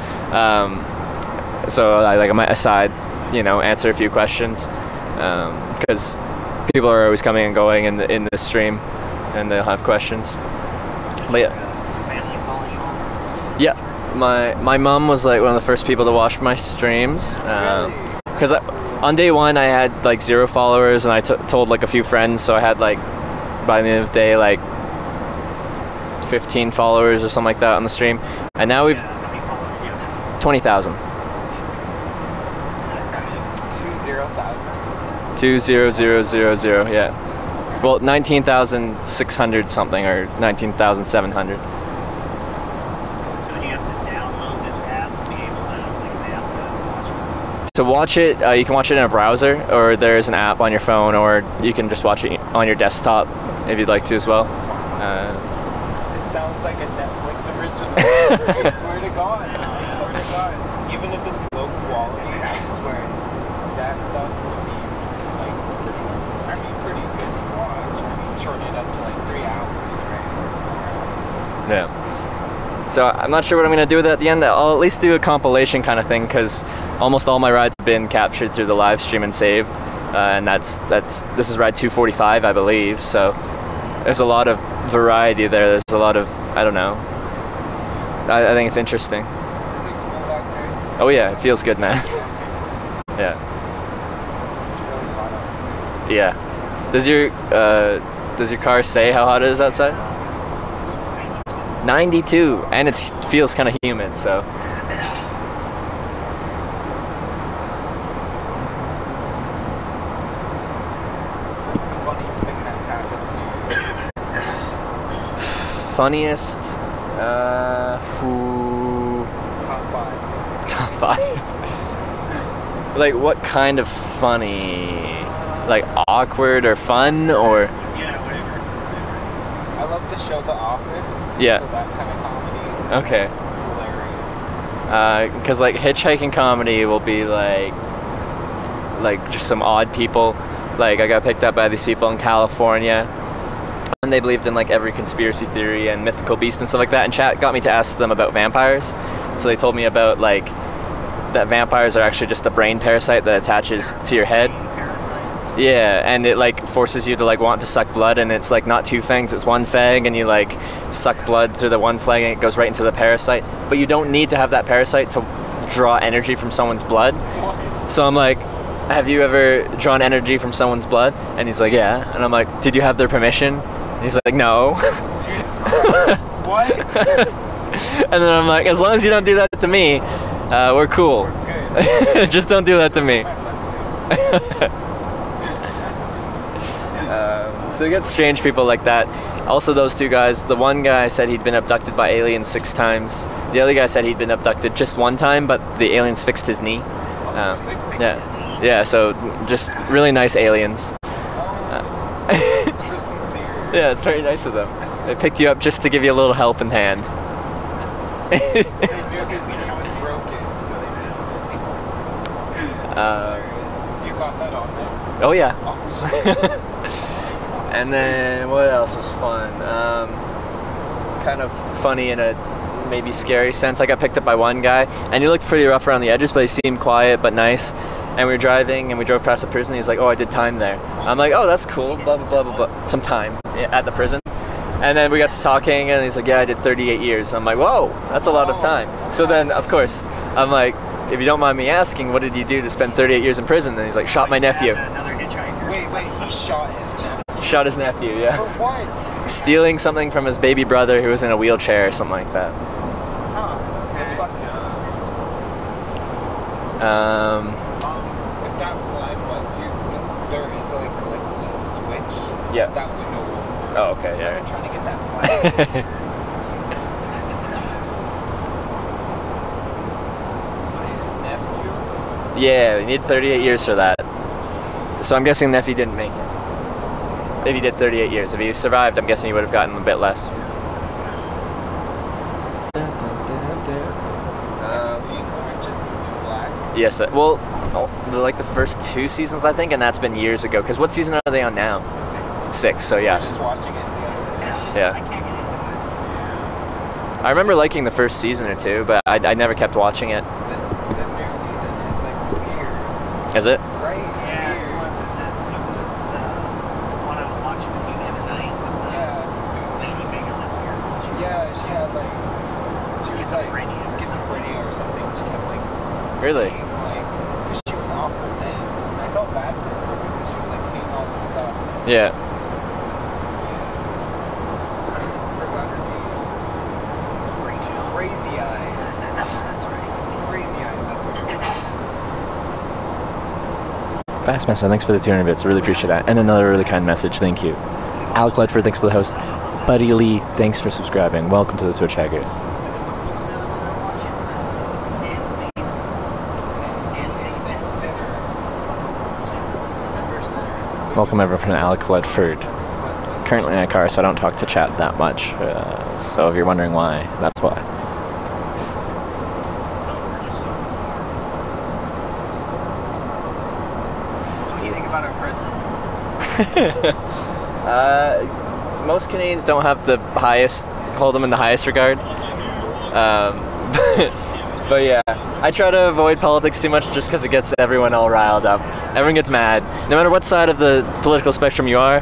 So I might aside, answer a few questions, because people are always coming and going in the stream, and they'll have questions. But yeah. Family following you on this? Yeah, my mom was like one of the first people to watch my streams, because on day one I had like 0 followers, and I told like a few friends, so I had like by the end of the day like 15 followers or something like that on the stream, and now we've How many followers do you have? 20,000. 20,000. 20,000, yeah. Well, 19,600 something, or 19,700. So do you have to download this app to be able to watch it? To watch it, you can watch it in a browser, or there's an app on your phone, or you can just watch it on your desktop if you'd like to as well. It sounds like a Netflix original. I swear to God. I swear to God. Even if it's low quality, I swear that stuff would be like pretty good to watch. I mean, Yeah. So I'm not sure what I'm gonna do with it at the end. I'll at least do a compilation kind of thing because almost all my rides have been captured through the live stream and saved, and this is ride 245, I believe. So there's a lot of variety there. There's a lot of, I don't know. I think it's interesting. Is it cool back there? Oh yeah, it feels good, man. Yeah. It's really hot out. Yeah. Does your car say how hot it is outside? 92, and it feels kind of humid, so. What's the funniest thing that's happened to you? Funniest? Top 5. Top 5. Like, what kind of funny? Like, awkward or fun, or? I love the show The Office. Yeah. So that kind of comedy. Okay. Hilarious. Because like hitchhiking comedy will be like just some odd people. Like I got picked up by these people in California, and they believed in like every conspiracy theory and mythical beast and stuff like that. And chat got me to ask them about vampires. So they told me about like that vampires are actually just a brain parasite that attaches to your head. Yeah, and it like forces you to like want to suck blood, and it's like not two fangs, it's one fang, and you like suck blood through the one fang and it goes right into the parasite. But you don't need to have that parasite to draw energy from someone's blood. So I'm like, have you ever drawn energy from someone's blood? And he's like, yeah. And I'm like, did you have their permission? And he's like, no. Jesus Christ. What? And then I'm like, as long as you don't do that to me, we're cool. We're good. Just don't do that to me. So you get strange people like that. Also, those two guys, the one guy said he'd been abducted by aliens 6 times. The other guy said he'd been abducted just 1 time, but the aliens fixed his knee. Yeah, so just really nice aliens. So sincere. Yeah, it's very nice of them. They picked you up just to give you a little helping hand. They knew his knee was broken, so they fixed it. Hilarious. You got that on there? Oh yeah. Oh, shit. And then what else was fun? Kind of funny in a maybe scary sense. I got picked up by one guy, and he looked pretty rough around the edges, but he seemed quiet but nice. And we were driving, and we drove past the prison. He's like, "Oh, I did time there." I'm like, "Oh, that's cool." Blah blah blah blah blah. Some time at the prison. And then we got to talking, and he's like, "Yeah, I did 38 years." I'm like, "Whoa, that's a lot of time." So then, of course, I'm like, "If you don't mind me asking, what did you do to spend 38 years in prison?" And he's like, "Shot my nephew." Wait, he shot his nephew. Shot his nephew, yeah. For what? Stealing something from his baby brother who was in a wheelchair or something like that. Huh. That's fucked up. If that fly bugs you, there is like a little switch. Yeah. That window was. Oh, okay, They're yeah. trying to get that fly. His nephew. Yeah, he needed 38 years for that. So I'm guessing the nephew didn't make it. If he did 38 years. If he survived, I'm guessing he would have gotten a bit less. Seen Orange is the New Black. Yes, well, like the first 2 seasons, I think, and that's been years ago. Because what season are they on now? 6. 6, so yeah. Just watching it the other day. Yeah. I remember liking the first season or 2, but I never kept watching it. The new season is like weird. Is it? Right? It's weird. Yeah, she had like schizophrenia or something. She kept like Really? seeing, like, because she was off her meds, and I felt bad for her because she was like seeing all this stuff. Yeah. Forgot her name. Crazy Eyes. That's right. Crazy Eyes. That's what it was. Fastmaster, thanks for the 200 bits. Really appreciate that. And another really kind message. Thank you. Alec Ledford, thanks for the host. Buddy Lee, thanks for subscribing. Welcome to the Twitch Hackers. Welcome everyone from Alec Ledford. Currently in a car, so I don't talk to chat that much. So if you're wondering why, that's why. What do you think about our president? most Canadians don't have the highest, hold them in the highest regard. But yeah, I try to avoid politics too much just because it gets everyone all riled up. Everyone gets mad. No matter what side of the political spectrum you are,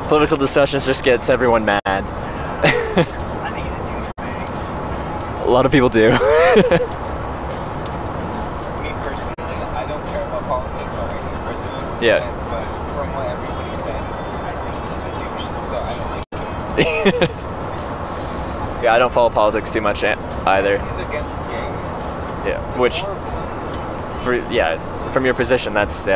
political discussions just gets everyone mad. I think he's a douchebag. A lot of people do. Me personally, I don't care about politics or any president. Yeah. But from what everybody said, I think he's a douche. So I don't like him. Yeah, I don't follow politics too much either. He's against gangs. Yeah, which, from your position, that's.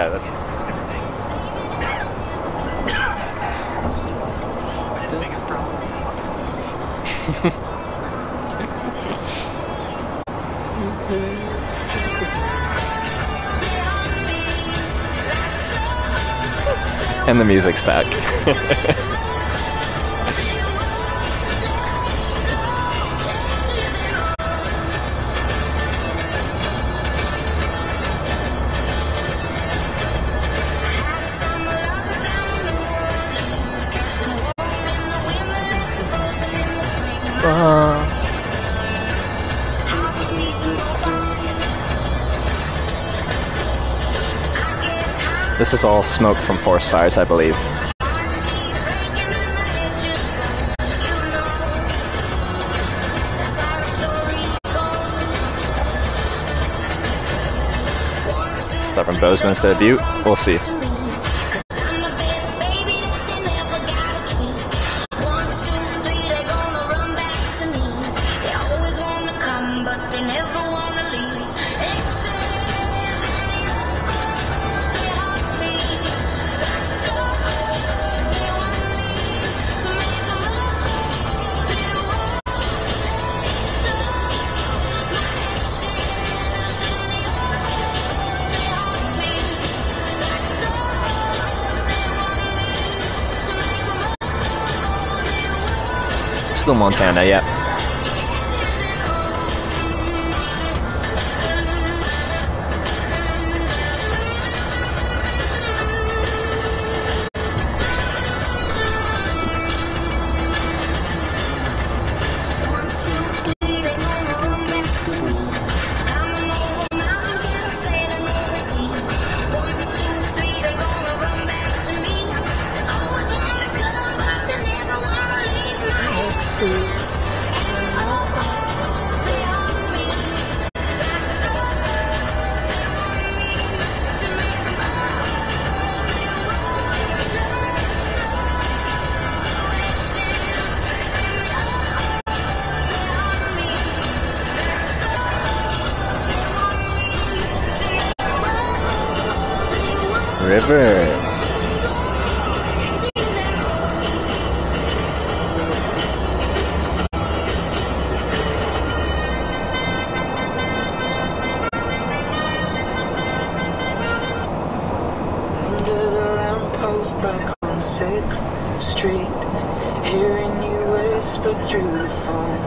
And the music's back. This is all smoke from forest fires, I believe. Start from Bozeman instead of Butte. We'll see. Still Montana, yeah. River. Back on 6th Street, hearing you whisper through the phone.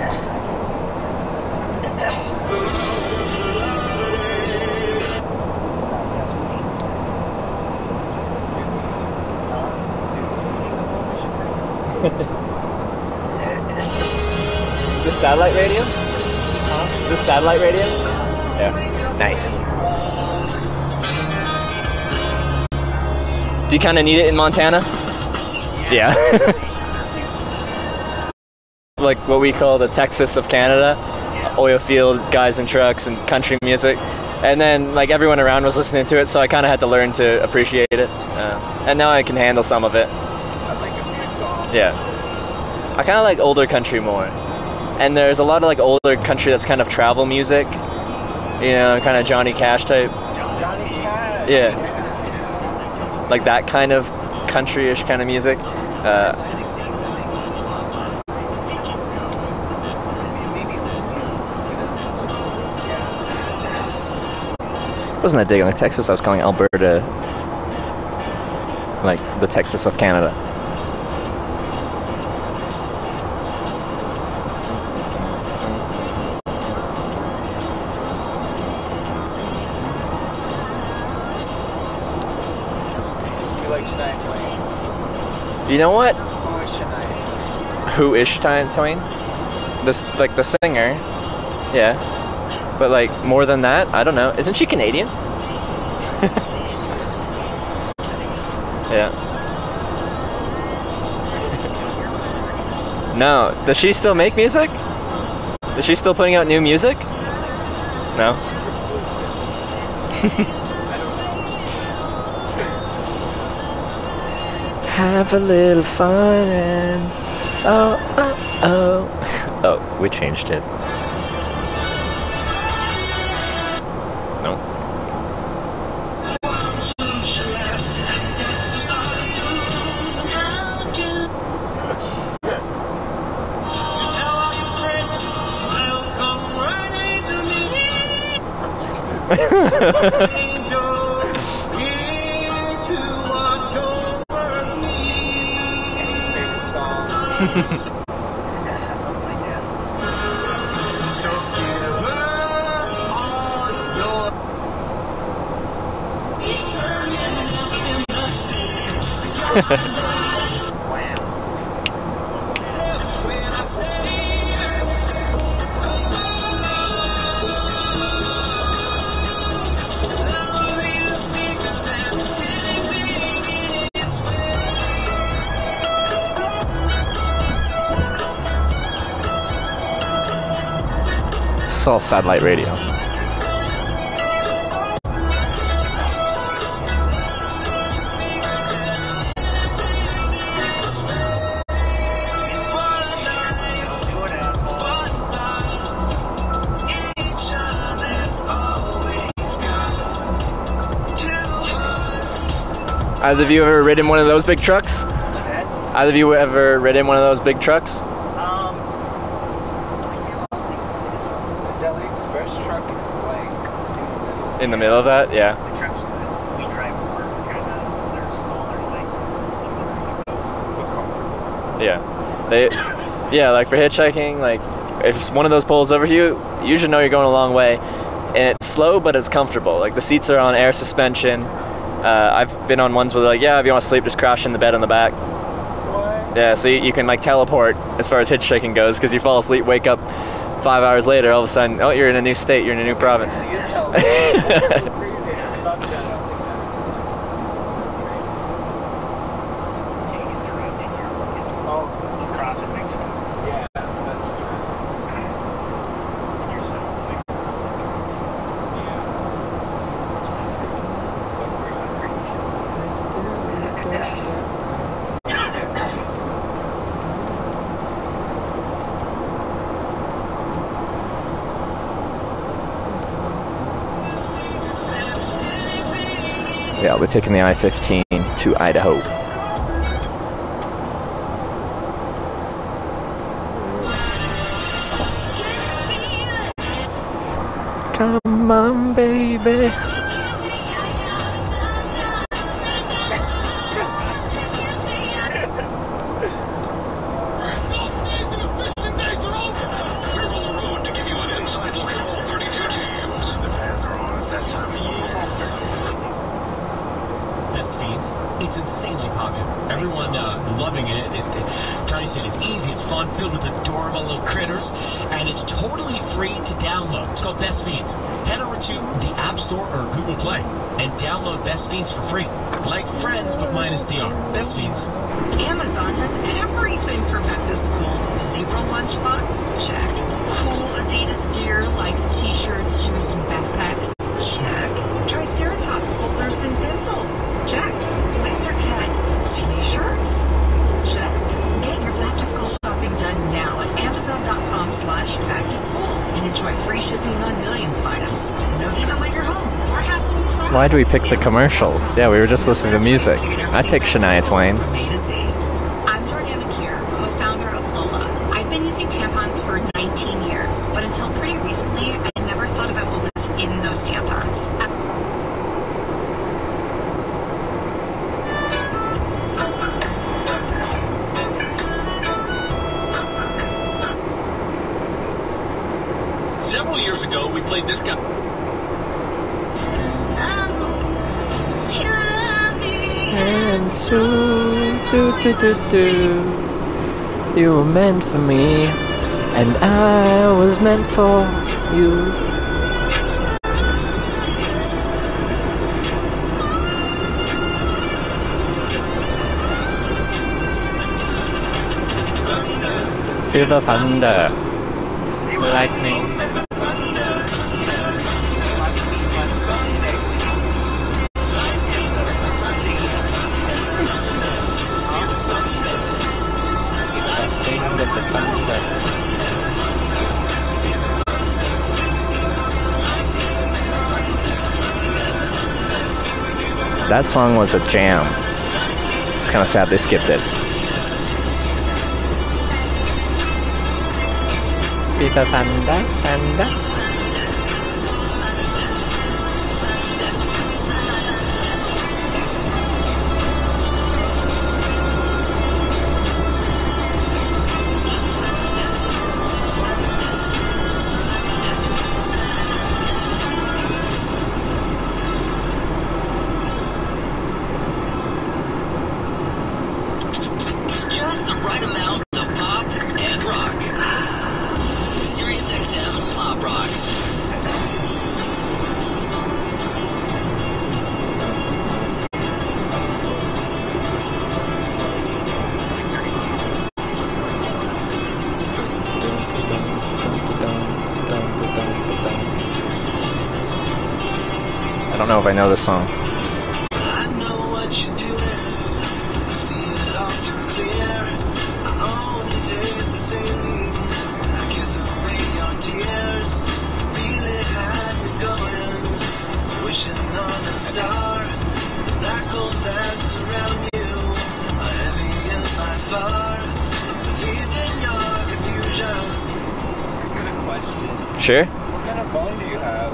Is this satellite radio? Is this satellite radio? Yeah. Nice. Do you kind of need it in Montana? Yeah. Like what we call the Texas of Canada, oil field guys and trucks and country music. And then like everyone around was listening to it, so I kind of had to learn to appreciate it. And now I can handle some of it. Yeah. I kind of like older country more. And there's a lot of like older country that's kind of travel music. You know, kind of Johnny Cash type. Johnny Cash. Yeah. Like that kind of country-ish kind of music. Wasn't that digging like Texas? I was calling Alberta like the Texas of Canada. You like Shania Twain? You know what? Who is Shania? Who is Shania Twain? This, like, the singer. Yeah. But, like, more than that, I don't know. Isn't she Canadian? Yeah. No. Does she still make music? Is she still putting out new music? No. Have a little fun and oh, we changed it. No. Something like that. It's all satellite radio. Either of you ever ridden one of those big trucks? Either of you ever ridden one of those big trucks? The Delhi Express truck is like In the middle of that? Yeah. The trucks that we drive for work kind of, they're smaller, like comfortable. Yeah. They, yeah, like for hitchhiking, like if one of those pulls over you, you should know you're going a long way. And it's slow, but it's comfortable. Like the seats are on air suspension. I've been on ones where they're like, yeah, if you want to sleep, just crash in the bed on the back. What? Yeah, so you can like teleport as far as hitchhiking goes, because you fall asleep, wake up 5 hours later, all of a sudden, oh, you're in a new state, you're in a new province. He is telling me. That's so crazy. I thought that. take it direct in your fucking Oh, across in Mexico. yeah, that's true. And you're so Mexico. Yeah. Crazy shit. Yeah, we're taking the I-15 to Idaho. Come on, baby. Best Fiends. It's insanely popular. Everyone loving it. Tiny said it's easy, it's fun, filled with adorable little critters, and it's totally free to download. It's called Best Fiends. Head over to the App Store or Google Play and download Best Fiends for free. Like Friends, but minus the R. Best Fiends. Amazon has everything for back to school. Zebra lunchbox? Check. Cool Adidas gear like t-shirts, shoes, and backpacks? Check. Triceratops folders and pencils? Check. Lasercat t-shirts? Check. Get your back to school shopping done now at Amazon.com/back to school and enjoy free shipping on millions of items. No need to leave your home or hassle with products. Why do we pick the commercials? Yeah, we were just listening to music. I pick Shania Twain. From A to Z. I'm Jordana Kier, co-founder of Lola. I've been using tampons for 19 years, but until pretty recently, I never thought about what was in those tampons. Several years ago, we played this guy. And soon, do, do, do, do. You were meant for me, and I was meant for you. Feel the thunder, lightning. That song was a jam. It's kind of sad they skipped it. Peter Panda, Panda. Just the right amount of pop and rock. Sirius XM's Pop Rocks. I don't know if I know this song. I know what you're doing. See it all too clear. I only taste the same. I kiss away your tears. Really had me going. Wishing on a star. Black holes that surround you are heavy and by far. Believed in your confusion. I got a question. Sure. What kind of phone do you have?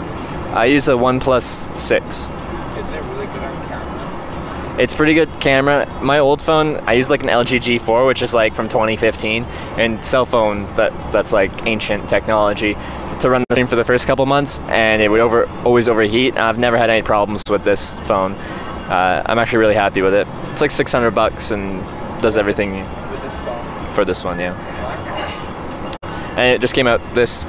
I use a OnePlus 6. Is it really good on camera? It's pretty good camera. My old phone, I use like an LG G4, which is like from 2015, and cell phones that's like ancient technology to run the stream for the first couple months, and it would always overheat. I've never had any problems with this phone. I'm actually really happy with it. It's like $600 and does everything With this phone? for this one, yeah. And it just came out this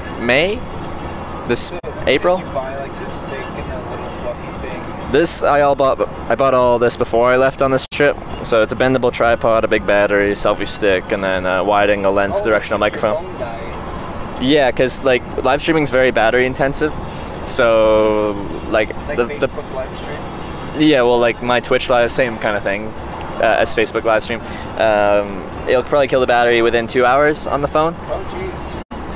April. Did you buy like this stick and that little fluffy thing? This I bought all this before I left on this trip. So it's a bendable tripod, a big battery, selfie stick, and then a wide-angle lens directional microphone. Your phone dies. Yeah, because like live streaming is very battery intensive. So like Like the Facebook live stream? yeah, well like my Twitch live, same kind of thing as Facebook live stream. It'll probably kill the battery within 2 hours on the phone. Oh jeez.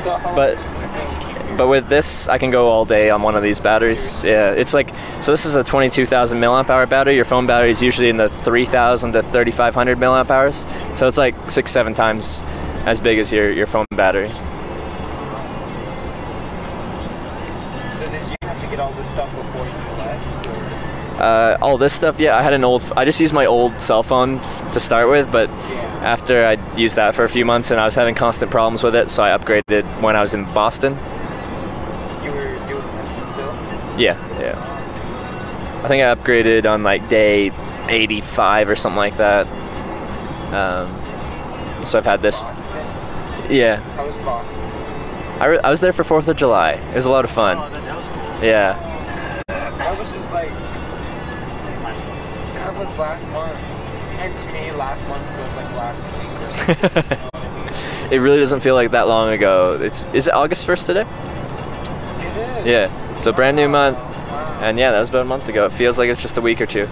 So how But- long is this thing? But with this, I can go all day on one of these batteries. Yeah, it's like, so this is a 22,000 milliamp hour battery. Your phone battery is usually in the 3,000 to 3,500 milliamp hours. So it's like 6-7 times as big as your phone battery. So did you have to get all this stuff before you left? Or? All this stuff, yeah, I just used my old cell phone to start with, but after I used that for a few months and I was having constant problems with it, so I upgraded when I was in Boston. You were doing this still? Yeah. I think I upgraded on like day 85 or something like that. So I've had this. Boston? Yeah, How was Boston? I was there for 4th of July. It was a lot of fun. Oh, that was cool. Yeah. That was just like, that was last month. And to me, last month feels like last week or something. It really doesn't feel like that long ago. Is it August 1st today? It is. Yeah. So brand new month. Wow. And yeah, that was about a month ago. It feels like it's just a week or two.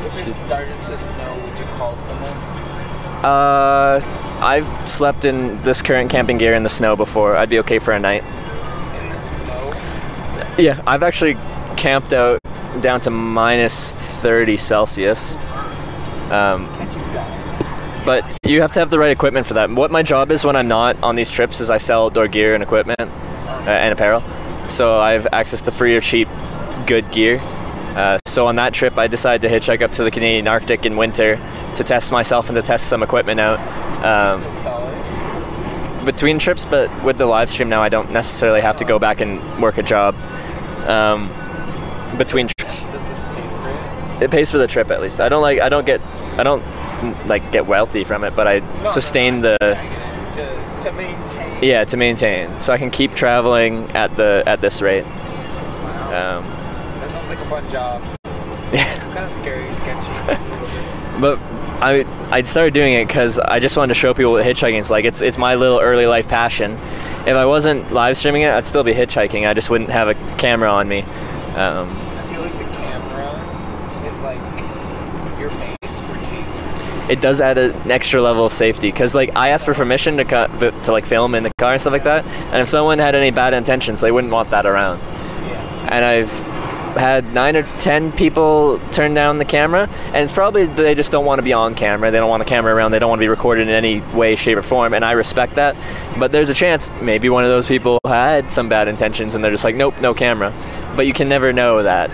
If it started to snow, would you call someone? I've slept in this current camping gear in the snow before. I'd be okay for a night. In the snow? Yeah, I've actually camped out down to minus 30 Celsius. Can't you die? But you have to have the right equipment for that. What my job is when I'm not on these trips is I sell outdoor gear and equipment and apparel. So I have access to free or cheap good gear. So on that trip, I decided to hitchhike up to the Canadian Arctic in winter to test myself and to test some equipment out. Still solid? Between trips, but with the live stream now, I don't necessarily have to go back and work a job between trips. Does this pay for it? it pays for the trip at least. I don't get wealthy from it, but I sustain the. To maintain. Yeah, to maintain, so I can keep traveling at this rate. That sounds like a fun job. Yeah. Kind of scary, sketchy. But I started doing it because I just wanted to show people what hitchhiking is like. It's my little early life passion. If I wasn't live streaming it, I'd still be hitchhiking. I just wouldn't have a camera on me. I feel like the camera is like your mace or taser. It does add an extra level of safety because like I asked for permission to like film in the car and stuff like that. And if someone had any bad intentions, they wouldn't want that around. Yeah. And I've had 9 or 10 people turn down the camera, and it's probably they just don't want to be on camera. They don't want the camera around. They don't want to be recorded in any way, shape, or form, and I respect that. But there's a chance maybe one of those people had some bad intentions, and they're just like, nope, no camera. But you can never know that.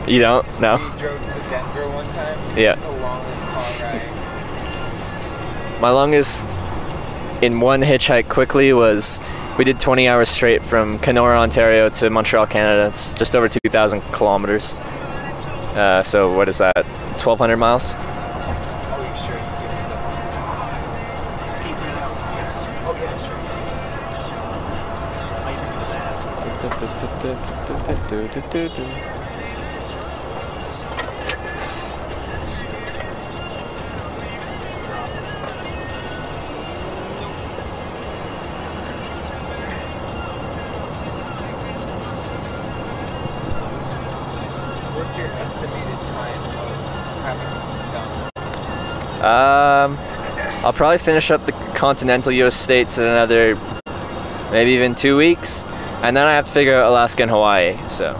You don't? No? We drove to Denver one time. Yeah. It was the longest car ride. My longest in one hitchhike quickly was we did 20 hours straight from Kenora, Ontario to Montreal, Canada. It's just over 2,000 kilometers. So what is that? 1,200 miles? Are you sure you give me the Oh, yeah, sure. What's your estimated time of having this done? I'll probably finish up the continental U.S. states in another maybe even 2 weeks, and then I have to figure out Alaska and Hawaii. So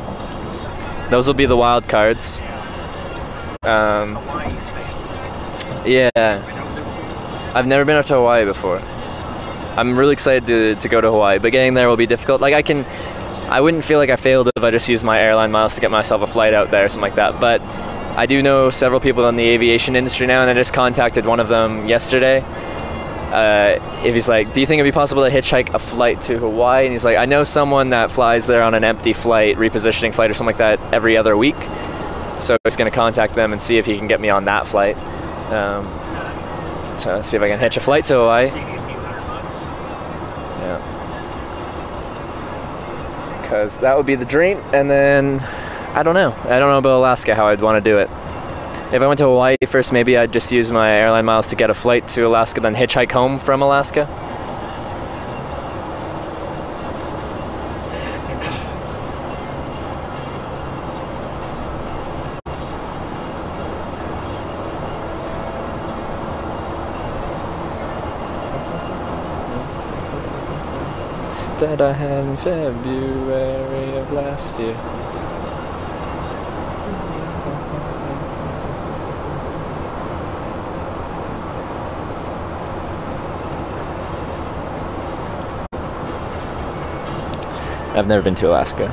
those will be the wild cards. Yeah, I've never been up to Hawaii before. I'm really excited to go to Hawaii, but getting there will be difficult. Like I wouldn't feel like I failed if I just used my airline miles to get myself a flight out there or something like that. But I do know several people in the aviation industry now, and I just contacted one of them yesterday. If he's like, do you think it'd be possible to hitchhike a flight to Hawaii? And he's like, I know someone that flies there on an empty flight, repositioning flight or something like that every other week. So he's going to contact them and see if he can get me on that flight. So see if I can hitch a flight to Hawaii. Yeah. Because that would be the dream. And then, I don't know. I don't know about Alaska, how I'd want to do it. If I went to Hawaii first, maybe I'd just use my airline miles to get a flight to Alaska, then hitchhike home from Alaska. That I had in February of last year. I've never been to Alaska.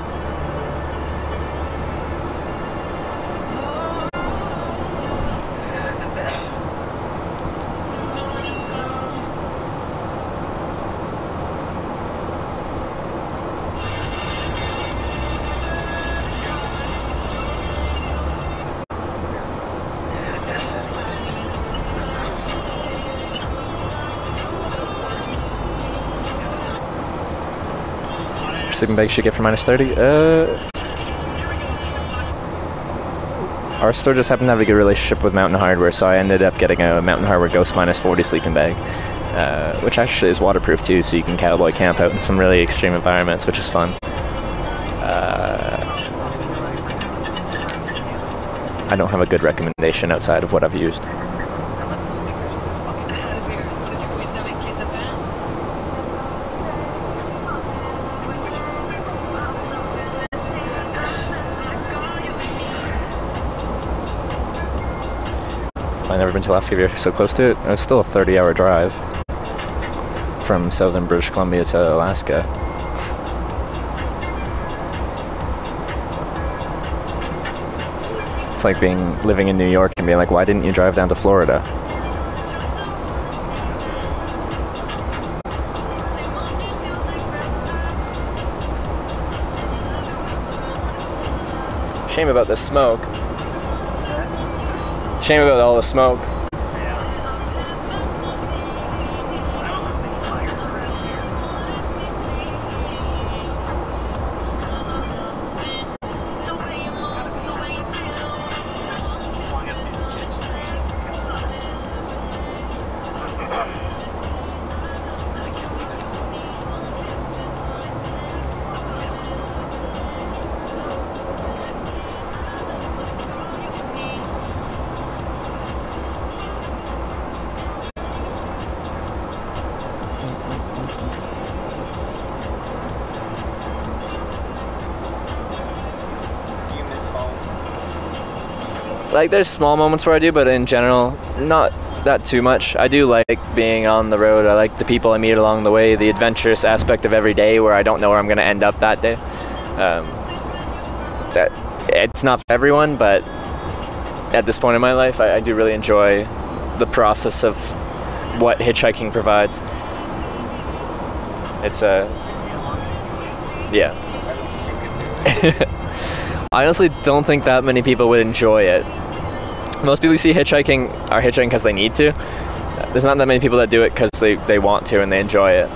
Sleeping bag should get for -30. Our store just happened to have a good relationship with Mountain Hardware, so I ended up getting a Mountain Hardware Ghost -40 sleeping bag, which actually is waterproof too, so you can cowboy camp out in some really extreme environments, which is fun. I don't have a good recommendation outside of what I've used. I've never been to Alaska. If you're so close to it, it's still a 30-hour drive from southern British Columbia to Alaska. It's like living in New York and being like, why didn't you drive down to Florida? Shame about the smoke. Shame about all the smoke. Like, there's small moments where I do, but in general, not that too much. I do like being on the road. I like the people I meet along the way, the adventurous aspect of every day where I don't know where I'm going to end up that day. That it's not for everyone, but at this point in my life, I do really enjoy the process of what hitchhiking provides. It's yeah. I honestly don't think that many people would enjoy it. Most people you see hitchhiking are hitchhiking because they need to. There's not that many people that do it because they want to and they enjoy it.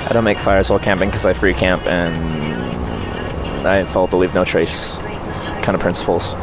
I don't make fires while camping because I free camp and I follow the leave no trace kind of principles.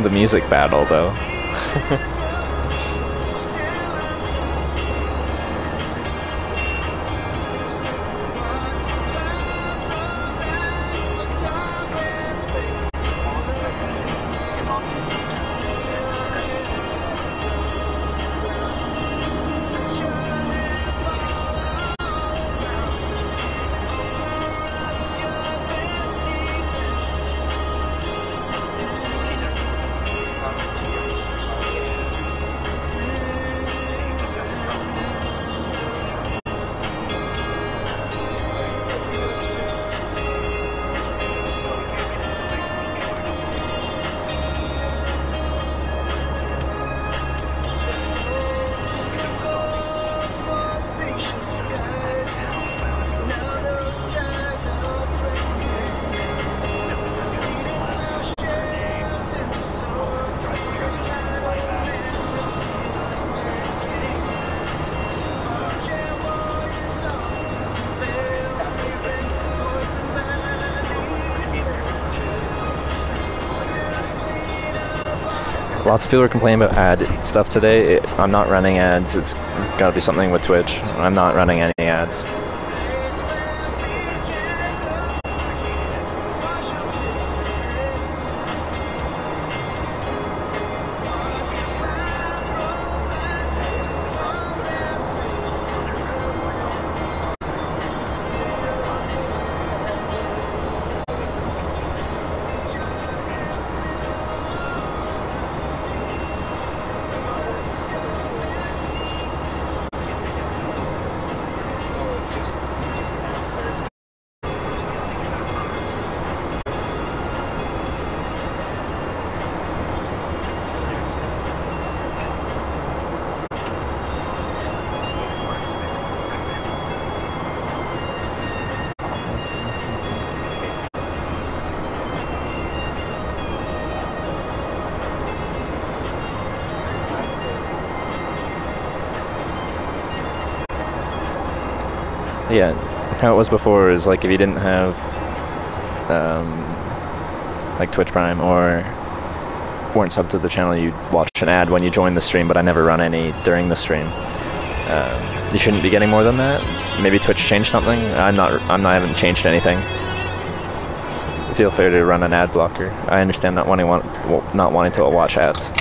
The music battle, though. Lots of people are complaining about ad stuff today. I'm not running ads. It's got to be something with Twitch. I'm not running any ads. Yeah, how it was before is like if you didn't have like Twitch Prime or weren't subbed to the channel, you'd watch an ad when you joined the stream, but I never run any during the stream. You shouldn't be getting more than that. Maybe Twitch changed something. I haven't changed anything. Feel free to run an ad blocker. I understand not wanting to watch ads.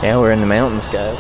Yeah, we're in the mountains, guys.